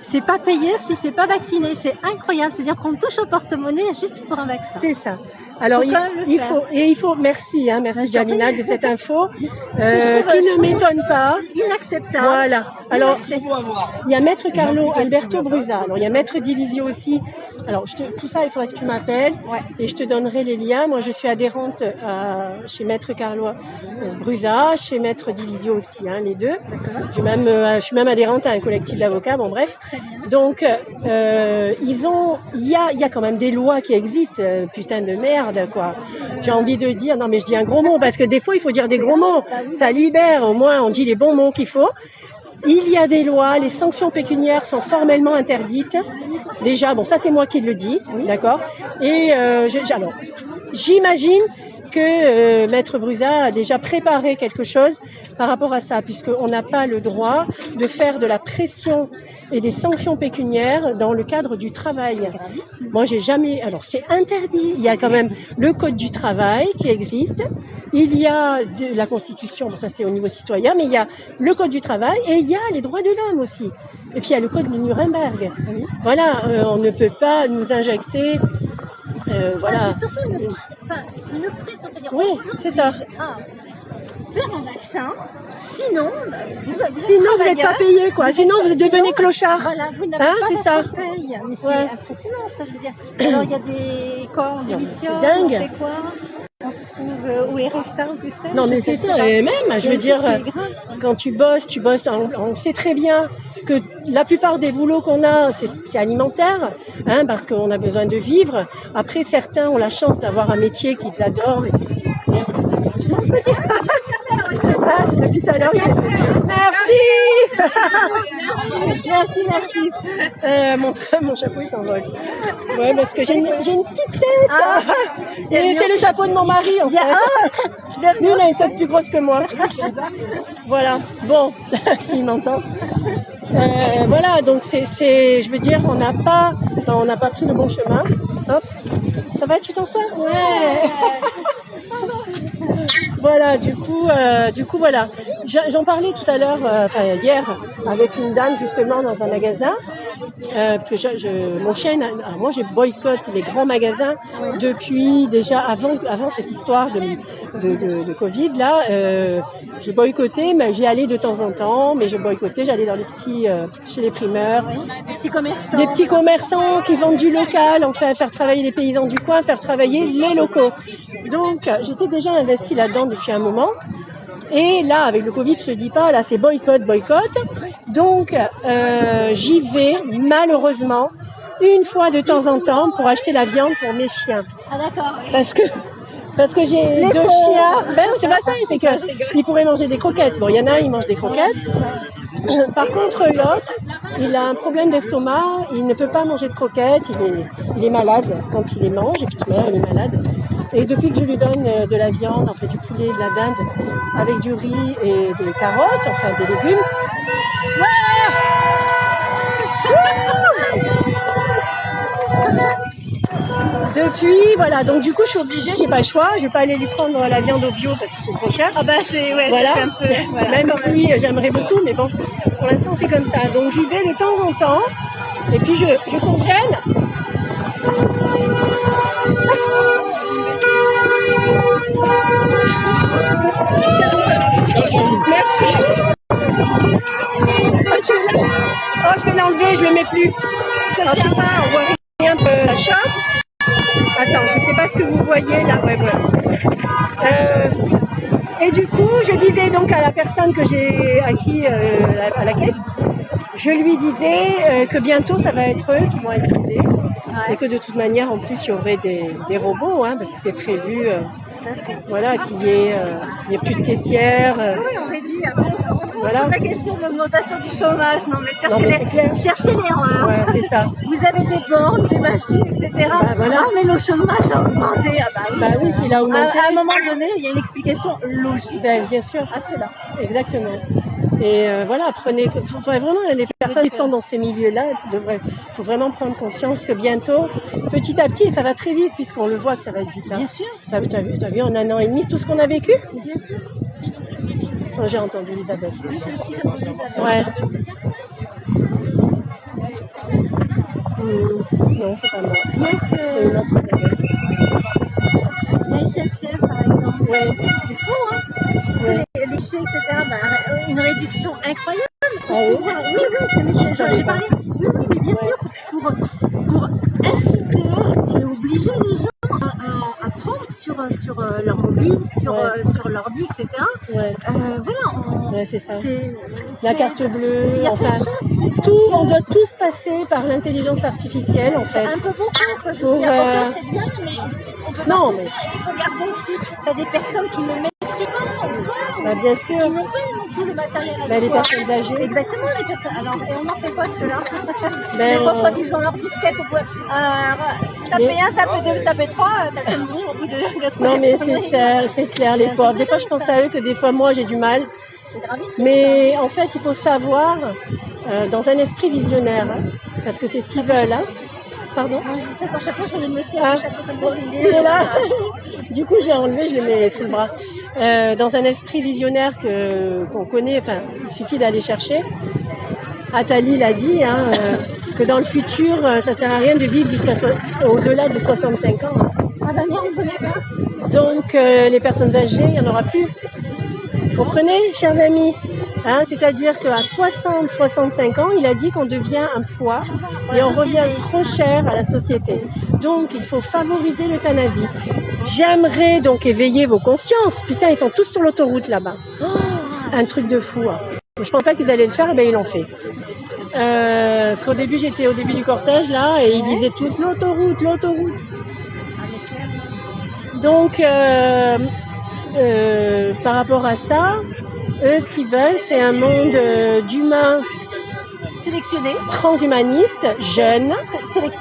Speaker 7: c'est pas payé si c'est pas vacciné. C'est incroyable. C'est-à-dire qu'on touche au porte-monnaie juste pour un vaccin.
Speaker 1: C'est ça. Alors
Speaker 7: Faut quand même le faire.
Speaker 1: il faut merci
Speaker 7: Ben,
Speaker 1: Jamina de cette info
Speaker 7: que
Speaker 1: qui
Speaker 7: je trouve
Speaker 1: ne m'étonne pas.
Speaker 7: Inacceptable.
Speaker 1: Voilà. Alors
Speaker 7: Inacceptable.
Speaker 1: il y a Maître Carlo Alberto Brusa. Alors il y a Maître Divisio aussi. Alors tout ça il faudrait que tu m'appelles et je te donnerai les liens. Moi je suis adhérente chez Maître Carlo Brusa, chez Maître Divisio aussi, hein, les deux. Je suis même adhérente à un collectif d'avocats. Bon bref.
Speaker 7: Très bien.
Speaker 1: Donc il y a quand même des lois qui existent. Putain de merde quoi. J'ai envie de dire non mais je dis un gros mot parce que des fois il faut dire des gros mots. Ça libère. Au moins on dit les bons mots qu'il faut. Il y a des lois, les sanctions pécuniaires sont formellement interdites. Déjà, bon, ça c'est moi qui le dis, d'accord. Et alors, j'imagine que Maître Brusa a déjà préparé quelque chose par rapport à ça, puisqu'on n'a pas le droit de faire de la pression et des sanctions pécuniaires dans le cadre du travail. Moi, j'ai jamais... Alors, c'est interdit. Il y a quand même le Code du travail qui existe. Il y a la Constitution, bon, ça c'est au niveau citoyen, mais il y a le Code du travail et il y a les droits de l'homme aussi. Et puis, il y a le Code de Nuremberg.
Speaker 7: Oui.
Speaker 1: Voilà, on ne peut pas nous injecter... voilà.
Speaker 7: C'est surtout une pression. C'est-à-dire,
Speaker 1: Oui, c'est ça.
Speaker 7: Faire un vaccin, sinon
Speaker 1: Sinon, vous n'êtes pas payé, quoi. Sinon, vous devenez clochard.
Speaker 7: Voilà, vous n'avez
Speaker 1: Hein,
Speaker 7: pas
Speaker 1: c'est
Speaker 7: votre
Speaker 1: ça.
Speaker 7: paye. Mais c'est
Speaker 1: Ouais.
Speaker 7: impressionnant, ça, je veux dire. Alors, il y a des... Quoi, on démissionne,
Speaker 1: c'est dingue.
Speaker 7: on fait quoi? On se trouve au RSA ou que sais-je.
Speaker 1: Non, mais c'est ça. Et même, je veux dire,
Speaker 7: C'est grave.
Speaker 1: quand tu bosses, on sait très bien que la plupart des boulots qu'on a, c'est alimentaire, hein, parce qu'on a besoin de vivre. Après, certains ont la chance d'avoir un métier qu'ils adorent. Depuis tout à l'heure. Merci. Merci. Mon chapeau il s'envole. Ouais, parce que j'ai une petite tête. Et c'est le chapeau de mon mari en fait. Lui, il a une tête plus grosse que moi. Voilà. Bon, s'il m'entend. Voilà, donc je veux dire, on n'a pas pris le bon chemin. Hop. Ça va, tu t'en sors? Ouais. Voilà, du coup, voilà. J'en parlais tout à l'heure, hier, avec une dame justement dans un magasin, parce que mon chien, alors moi, je boycotte les grands magasins depuis déjà avant cette histoire de Covid là. Je boycottais, mais j'y allais de temps en temps, mais j'allais dans les petits, chez les primeurs, les petits commerçants qui vendent du local, enfin faire travailler les paysans du coin, faire travailler les locaux. Donc, j'étais déjà investie là-dedans depuis un moment. Et là, avec le Covid, je ne dis pas, là, c'est boycott. Donc, j'y vais, malheureusement, une fois de temps en temps pour acheter la viande pour mes chiens.
Speaker 7: Ah, d'accord.
Speaker 1: Parce que j'ai deux chiens. Ben, c'est pas ça, c'est qu'ils pourraient manger des croquettes. Bon, il y en a un, il mange des croquettes. Par contre, l'autre, il a un problème d'estomac, il ne peut pas manger de croquettes, il est malade quand il les mange, et puis il est malade. Et depuis que je lui donne de la viande, enfin du poulet, de la dinde, avec du riz et des carottes, enfin des légumes, depuis, voilà, donc du coup je suis obligée, j'ai pas le choix, je vais pas aller lui prendre la viande au bio parce que c'est trop cher.
Speaker 7: Ah bah
Speaker 1: Voilà.
Speaker 7: ça fait un peu... Voilà.
Speaker 1: Même si j'aimerais beaucoup, mais bon, pour l'instant c'est comme ça. Donc j'y vais de temps en temps, et puis je congèle. Merci. Oh, tu es là. Oh, je vais l'enlever, je le mets plus. Ça ne tient pas, on voit rien de la chatte. Attends, je ne sais pas ce que vous voyez là. Ouais, voilà. Et du coup, je disais donc à la personne que j'ai acquis à la caisse, je lui disais que bientôt ça va être eux qui vont être visés. Et que de toute manière, en plus, il y aurait des robots, hein, parce que c'est prévu voilà, qu'il y ait plus de caissières.
Speaker 7: Oui, on réduit. On
Speaker 1: Voilà.
Speaker 7: pose la question de l'augmentation du chômage. Non, mais
Speaker 1: cherchez
Speaker 7: l'erreur.
Speaker 1: Ouais, c'est ça.
Speaker 7: Vous avez des bornes, des machines, etc.
Speaker 1: Bah, voilà.
Speaker 7: Ah, mais le chômage a augmenté. Ah bah oui.
Speaker 1: Bah oui, s'il a augmenté.
Speaker 7: À un moment donné, il y a une explication logique
Speaker 1: Bien sûr.
Speaker 7: à cela.
Speaker 1: Exactement. Et voilà, vraiment les personnes qui sont dans ces milieux-là, faut vraiment prendre conscience que bientôt, petit à petit, ça va très vite puisqu'on le voit que ça va vite. Hein.
Speaker 7: Bien sûr.
Speaker 1: T'as vu en un an et demi tout ce qu'on a vécu?
Speaker 7: Bien sûr.
Speaker 1: Oh, j'ai entendu Elisabeth.
Speaker 7: Oui, je aussi, j'ai entendu ça.
Speaker 1: Ouais. Non, c'est pas moi.
Speaker 7: Rien
Speaker 1: C'est
Speaker 7: que
Speaker 1: une autre dame.
Speaker 7: la SNCF, par exemple.
Speaker 1: Ouais.
Speaker 7: C'est fou, hein. Tous
Speaker 1: Ouais.
Speaker 7: les déchets, etc. Une réduction incroyable.
Speaker 1: Ah oui.
Speaker 7: Oui, c'est méchant. J'ai parlé. Oui, mais bien sûr, pour inciter et obliger les gens à prendre sur leur mobile, sur l'ordi, etc.
Speaker 1: Ouais.
Speaker 7: Voilà,
Speaker 1: Ouais, c'est ça. La
Speaker 7: c'est-
Speaker 1: carte bleue,
Speaker 7: il y a plein
Speaker 1: enfin,
Speaker 7: de choses qui
Speaker 1: tout, on doit tous passer par l'intelligence artificielle, en fait.
Speaker 7: un peu beaucoup, quoi. Je
Speaker 1: Pour,
Speaker 7: veux dire, ok, c'est bien, mais on peut
Speaker 1: non,
Speaker 7: pas tout
Speaker 1: mais-
Speaker 7: faire. Il faut garder aussi, t'as des personnes qui ne maîtrisent pas,
Speaker 1: Bah, bien
Speaker 7: qui
Speaker 1: sûr.
Speaker 7: n'ont pas non plus le matériel
Speaker 1: Bah, les
Speaker 7: adéquat.
Speaker 1: personnes âgées.
Speaker 7: Exactement, les personnes. Alors, et on en fait quoi de ceux-là?
Speaker 1: Ben,
Speaker 7: Les pauvres, ils ont leur disquette, taper
Speaker 1: Mais-
Speaker 7: 1, taper 2, taper 3, t'as comme vous au bout de
Speaker 1: Non, mais c'est clair, les pauvres. Des fois, je pense à eux que des fois, moi, j'ai du mal.
Speaker 7: C'est gravissime.
Speaker 1: Mais en fait, il faut savoir, dans un esprit visionnaire, hein, parce que c'est ce qu'ils veulent. Hein. Pardon?
Speaker 7: Non, je sais qu'à chaque fois, je voyais le monsieur
Speaker 1: Ah.
Speaker 7: avec le chapeau comme ça, j'ai
Speaker 1: Il est là. Du coup, j'ai enlevé, je le mets sous le bras. Dans un esprit visionnaire qu'on connaît, enfin, il suffit d'aller chercher. Attali l'a dit, hein, que dans le futur, ça sert à rien de vivre au-delà de 65 ans. Hein.
Speaker 7: Ah bah merde, je l'ai pas.
Speaker 1: Donc, les personnes âgées, il n'y en aura plus. Comprenez, chers amis, hein, c'est-à-dire qu'à 60-65 ans, il a dit qu'on devient un poids et on revient trop cher à la société. Donc, il faut favoriser l'euthanasie. J'aimerais donc éveiller vos consciences. Putain, ils sont tous sur l'autoroute là-bas. Oh, un truc de fou. Hein. Je ne pensais pas qu'ils allaient le faire, et bien ils l'ont fait. Parce qu'au début, j'étais au début du cortège là et ils disaient tous l'autoroute, l'autoroute. Donc, par rapport à ça, eux, ce qu'ils veulent, c'est un monde d'humains
Speaker 7: Sélectionné.
Speaker 1: transhumanistes, jeunes.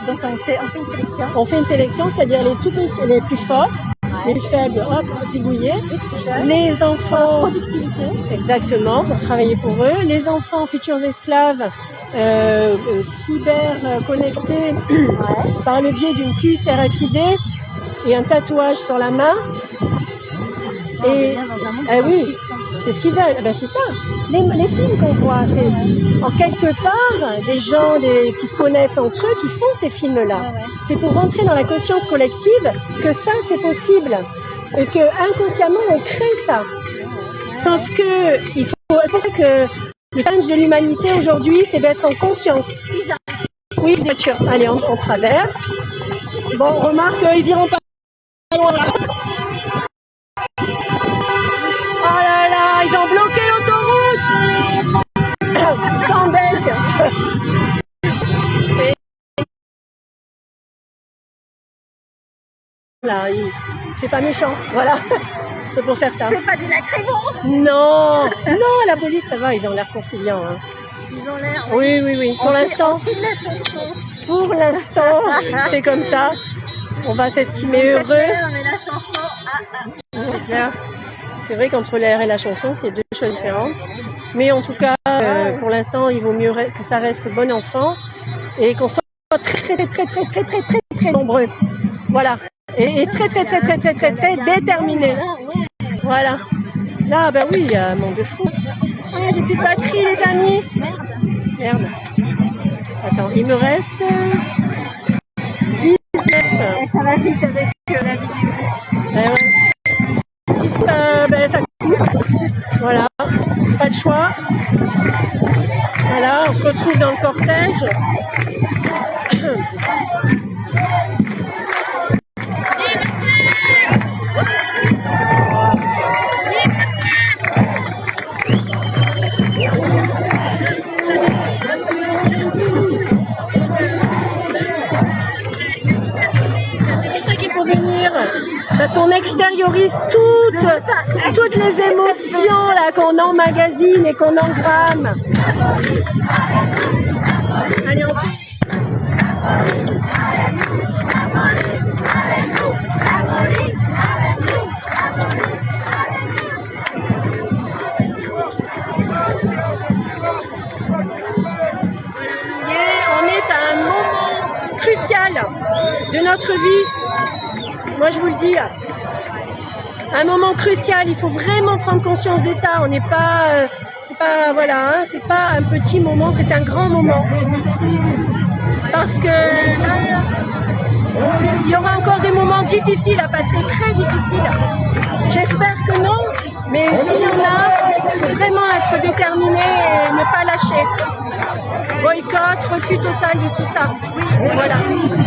Speaker 7: Donc on fait une sélection.
Speaker 1: On fait une sélection, c'est-à-dire les tout petits, les plus forts, les plus faibles, hop, gribouillés. Les enfants,
Speaker 7: Productivité.
Speaker 1: exactement, pour travailler pour eux. Les enfants, futurs esclaves, cyber connectés par le biais d'une puce RFID et un tatouage sur la main. Et oui, c'est ce qu'ils veulent. Ben, c'est ça. Les films qu'on voit, c'est en quelque part des gens qui se connaissent entre eux qui font ces films-là. C'est pour rentrer dans la conscience collective que ça, c'est possible. Et que inconsciemment, on crée ça. Sauf que il faut que le challenge de l'humanité aujourd'hui, c'est d'être en conscience. Oui, bien sûr. Allez, on traverse. Bon, remarque, ils iront pas loin là. Oh là là, ils ont bloqué l'autoroute. Sans deck. Là, c'est pas méchant, voilà. C'est pour faire ça.
Speaker 7: C'est pas du lacrymo.
Speaker 1: Non, non, la police, ça va, ils ont l'air conciliants. Hein.
Speaker 7: Ils ont l'air.
Speaker 1: Oui, oui, oui. Pour l'instant,
Speaker 7: Anti de la chanson.
Speaker 1: pour l'instant, c'est comme ça. On va s'estimer heureux.
Speaker 7: Mais la chanson.
Speaker 1: C'est clair. C'est vrai qu'entre l'air et la chanson, c'est deux choses différentes. Mais en tout cas, pour l'instant, il vaut mieux que ça reste bon enfant et qu'on soit très nombreux. Voilà. Et très déterminés. Voilà. Là, ben oui, il y a un monde de fou. Ah, j'ai plus de batterie, les amis. Merde. Attends, il me reste 19.
Speaker 7: Et ça va vite avec la vidéo.
Speaker 1: Ben, ça coupe. Voilà. Pas de choix. Voilà, on se retrouve dans le cortège. Parce qu'on extériorise toutes les émotions là qu'on emmagasine et qu'on engramme. Allez, on... On est à un moment crucial de notre vie. Moi, je vous le dis, un moment crucial. Il faut vraiment prendre conscience de ça. On n'est pas, c'est pas, voilà, hein, c'est pas un petit moment, c'est un grand moment. parce que là, il y aura encore des moments difficiles à passer, très difficiles. J'espère que non, mais s'il y en a, il faut vraiment être déterminé et ne pas lâcher. Boycott, refus total de tout ça. Voilà.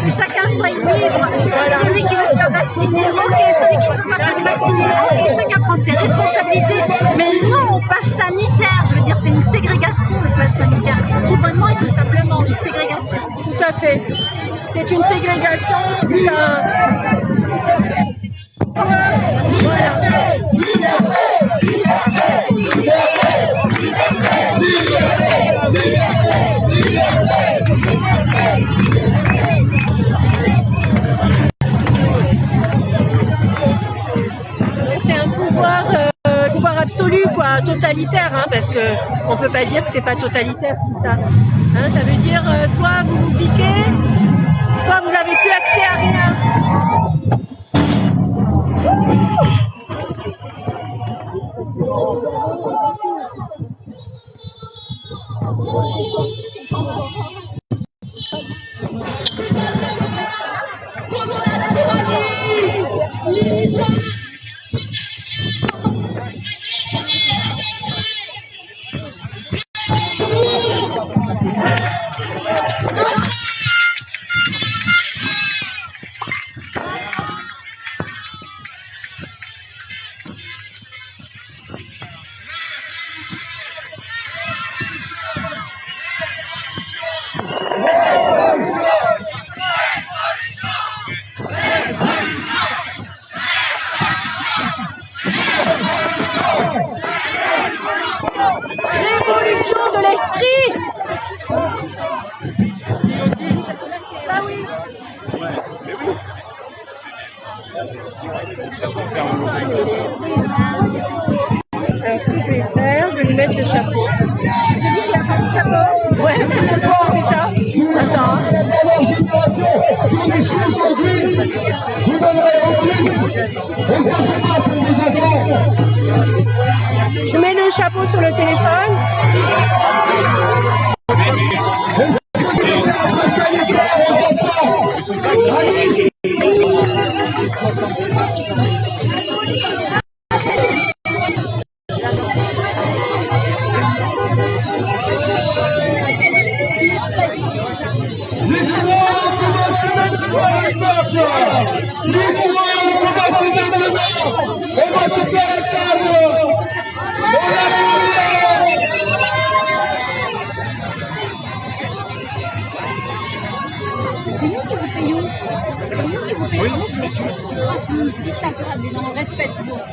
Speaker 7: Que chacun soit libre.
Speaker 1: Voilà.
Speaker 7: Celui qui veut se faire vacciner, ok. Celui qui ne peut pas se faire vacciner, ok. Chacun prend ses responsabilités. Mais non, au pass sanitaire, je veux dire, c'est une ségrégation, le pass sanitaire. Tout bonnement et tout simplement une ségrégation.
Speaker 1: Tout à fait. C'est une ségrégation, c'est un... Voilà. C'est un pouvoir absolu, quoi, totalitaire, hein, parce que on peut pas dire que c'est pas totalitaire tout ça. Hein, ça veut dire soit vous vous piquez, soit vous n'avez plus accès à rien. Révolution de l'esprit. Ça oui. Alors ce que je vais faire, je vais lui mettre le chapeau.
Speaker 7: C'est lui qui a pas le chapeau.
Speaker 1: Ouais, c'est ça. Attends.
Speaker 2: Si on est chaud aujourd'hui, vous donnerez aucune. Exactement pour vos enfants.
Speaker 1: Je mets le chapeau sur le téléphone.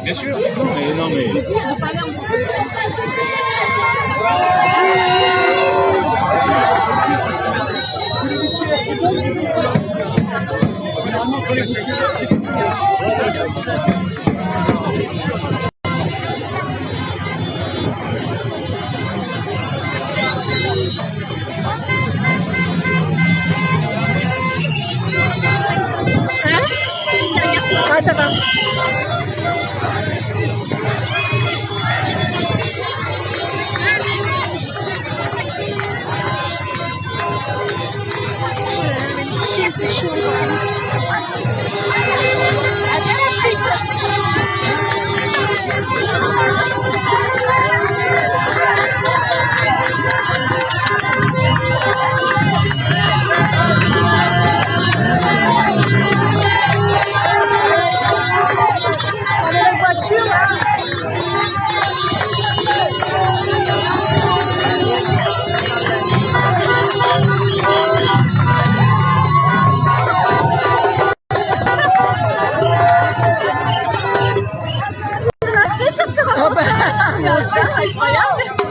Speaker 3: Bien sûr. Non, mais...
Speaker 1: Ah, ça va.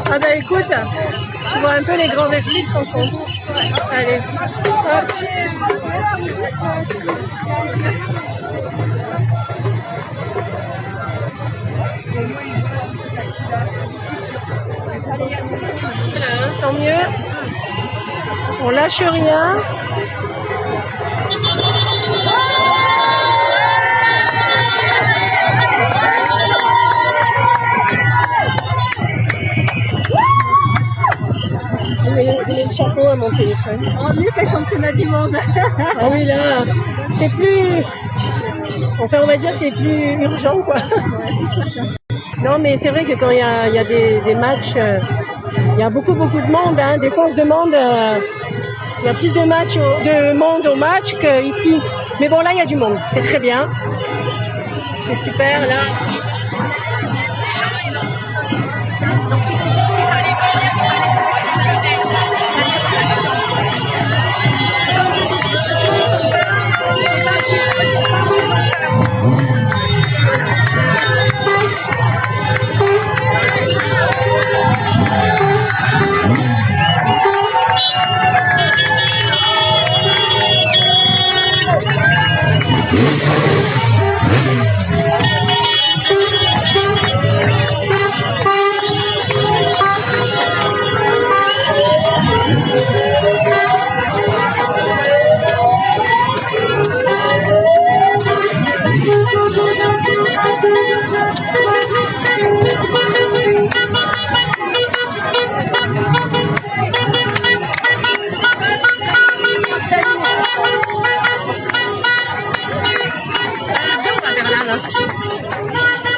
Speaker 1: Ah bah écoute, tu vois un peu les grands esprits se rencontrent. Allez, hop. Voilà, tant mieux. On lâche rien. Je mets le chapeau à mon mon téléphone.
Speaker 7: Oh, mieux qu'un championnat du monde.
Speaker 1: Ah oui, là, c'est plus... Enfin, on va dire c'est plus urgent, quoi. Non, mais c'est vrai que quand il y a des matchs, il y a beaucoup de monde. Hein. Des fois, on se demande, il y a plus de monde au match qu'ici. Mais bon, là, il y a du monde. C'est très bien. C'est super, là. Les gens, ils ont pris conscience qu'il fallait venir, qu'il fallait se positionner, être dans l'action. Comme je disais, ceux qui sont peur, c'est parce qu'ils ne sont pas, ils ont peur.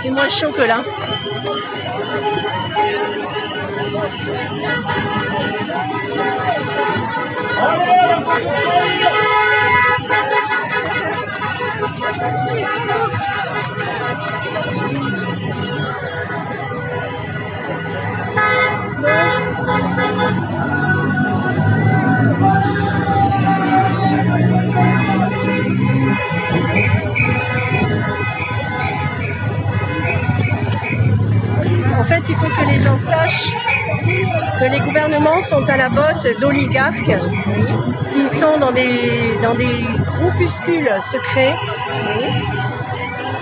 Speaker 1: C'est moins chaud que là. En fait, il faut que les gens sachent que les gouvernements sont à la botte d'oligarques qui sont dans des groupuscules secrets,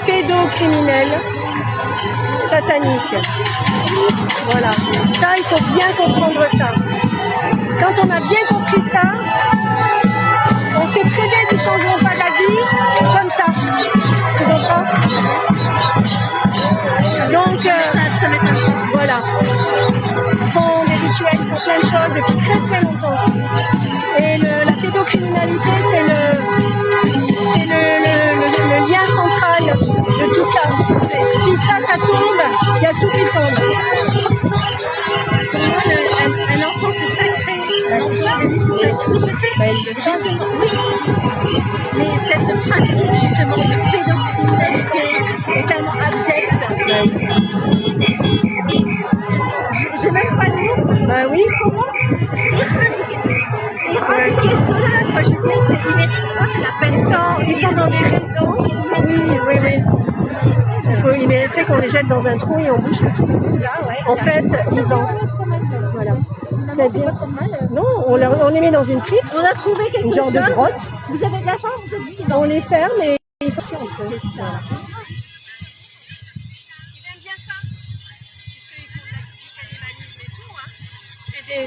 Speaker 1: pédocriminels, sataniques. Voilà. Ça, il faut bien comprendre ça. Quand on a bien compris ça, on sait très bien qu'ils ne changeront pas d'avis comme ça. Tu comprends ? Donc, voilà. Ils font des rituels, ils font plein de choses depuis très longtemps. Et la pédocriminalité, c'est le lien central de tout ça. Si ça tombe, il y a tout qui tombe.
Speaker 7: Pour moi, un enfant, c'est sacré. Oui, je sais. Justement, oui. Mais cette pratique, justement, de pédocriminalité est tellement abjecte. J'ai même pas de mots.
Speaker 1: Bah oui.
Speaker 7: Comment éradiquer cela, quoi. Je veux dire, ils méritent pas la peine.
Speaker 1: Ils sont dans des réseaux. Oui. Il mériterait qu'on les jette dans un trou et on bouge le trou. En fait, ils vendent. Voilà. C'est-à-dire, non, on les met dans une crypte.
Speaker 7: On a trouvé quelque chose.
Speaker 1: Une genre de grotte.
Speaker 7: Vous avez de la chance, vous êtes vivant.
Speaker 1: On les ferme et ils sortent un peu.
Speaker 7: C'est ça.
Speaker 1: Ils aiment bien ça, puisqu'ils font du cannibalisme et tout. Hein.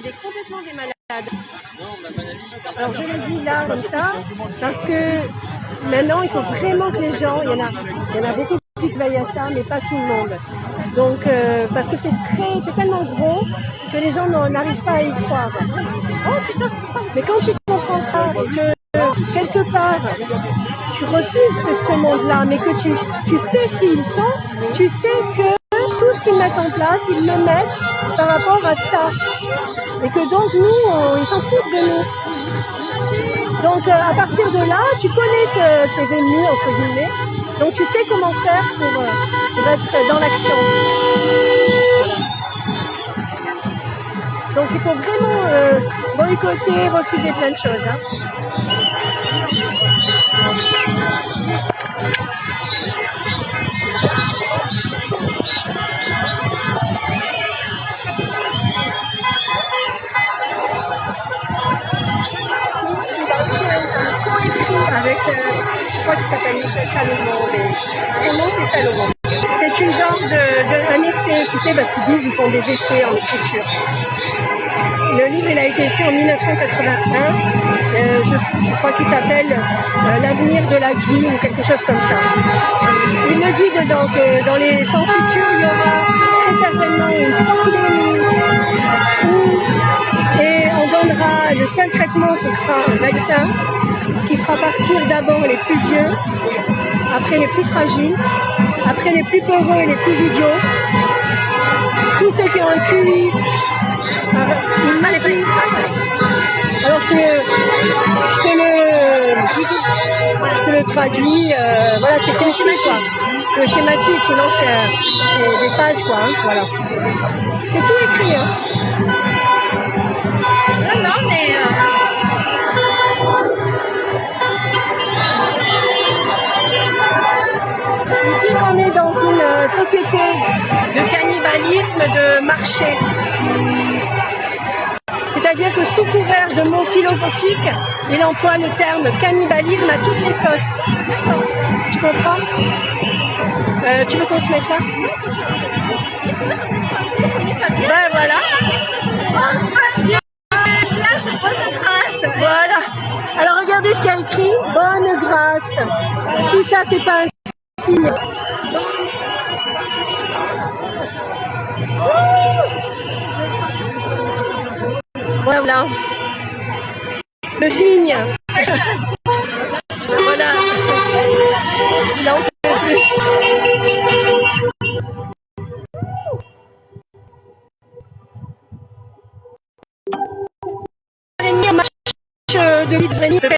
Speaker 1: C'est complètement des malades. Alors je le dis là comme ça, parce que maintenant il faut vraiment que les gens, il y en a beaucoup qui se veillent à ça, mais pas tout le monde. Donc parce que c'est tellement gros que les gens n'arrivent pas à y croire. Oh putain, mais quand tu comprends ça et que quelque part tu refuses ce monde-là, mais que tu sais qui ils sont, tu sais que tout ce qu'ils mettent en place, ils le mettent par rapport à ça. Et que donc nous, ils s'en foutent de nous. Donc à partir de là, tu connais tes ennemis, entre guillemets. Donc tu sais comment faire pour être dans l'action. Donc il faut vraiment boycotter, refuser plein de choses. Hein. Avec, je crois qu'il s'appelle Michel Salomon, mais son nom c'est Salomon. C'est une genre un essai, tu sais, parce qu'ils disent qu'ils font des essais en écriture. Le livre il a été écrit en 1981, je crois qu'il s'appelle L'avenir de la vie ou quelque chose comme ça. Il me dit dedans que dans les temps futurs, il y aura très certainement une pandémie et on donnera le le seul traitement, ce sera un vaccin qui fera partir d'abord les plus vieux, après les plus fragiles, après les plus pauvres et les plus idiots, tous ceux qui ont un QI, une maladie. Alors je te le traduis, voilà, c'est un schéma quoi. Je le schématise, sinon c'est des pages quoi, hein, voilà. C'est tout écrit, hein.
Speaker 7: Non, mais...
Speaker 1: Il dit qu'on est dans une société de cannibalisme de marché. C'est-à-dire que sous couvert de mots philosophiques, il emploie le terme cannibalisme à toutes les sauces. Tu comprends? Tu veux qu'on se mette là? Ben voilà.
Speaker 7: Bonne grâce.
Speaker 1: Voilà. Alors regardez ce qu'il y a écrit. Bonne grâce. Si ça c'est pas un signe. Voilà. Le signe. Voilà. Il en peut plus. De 8h30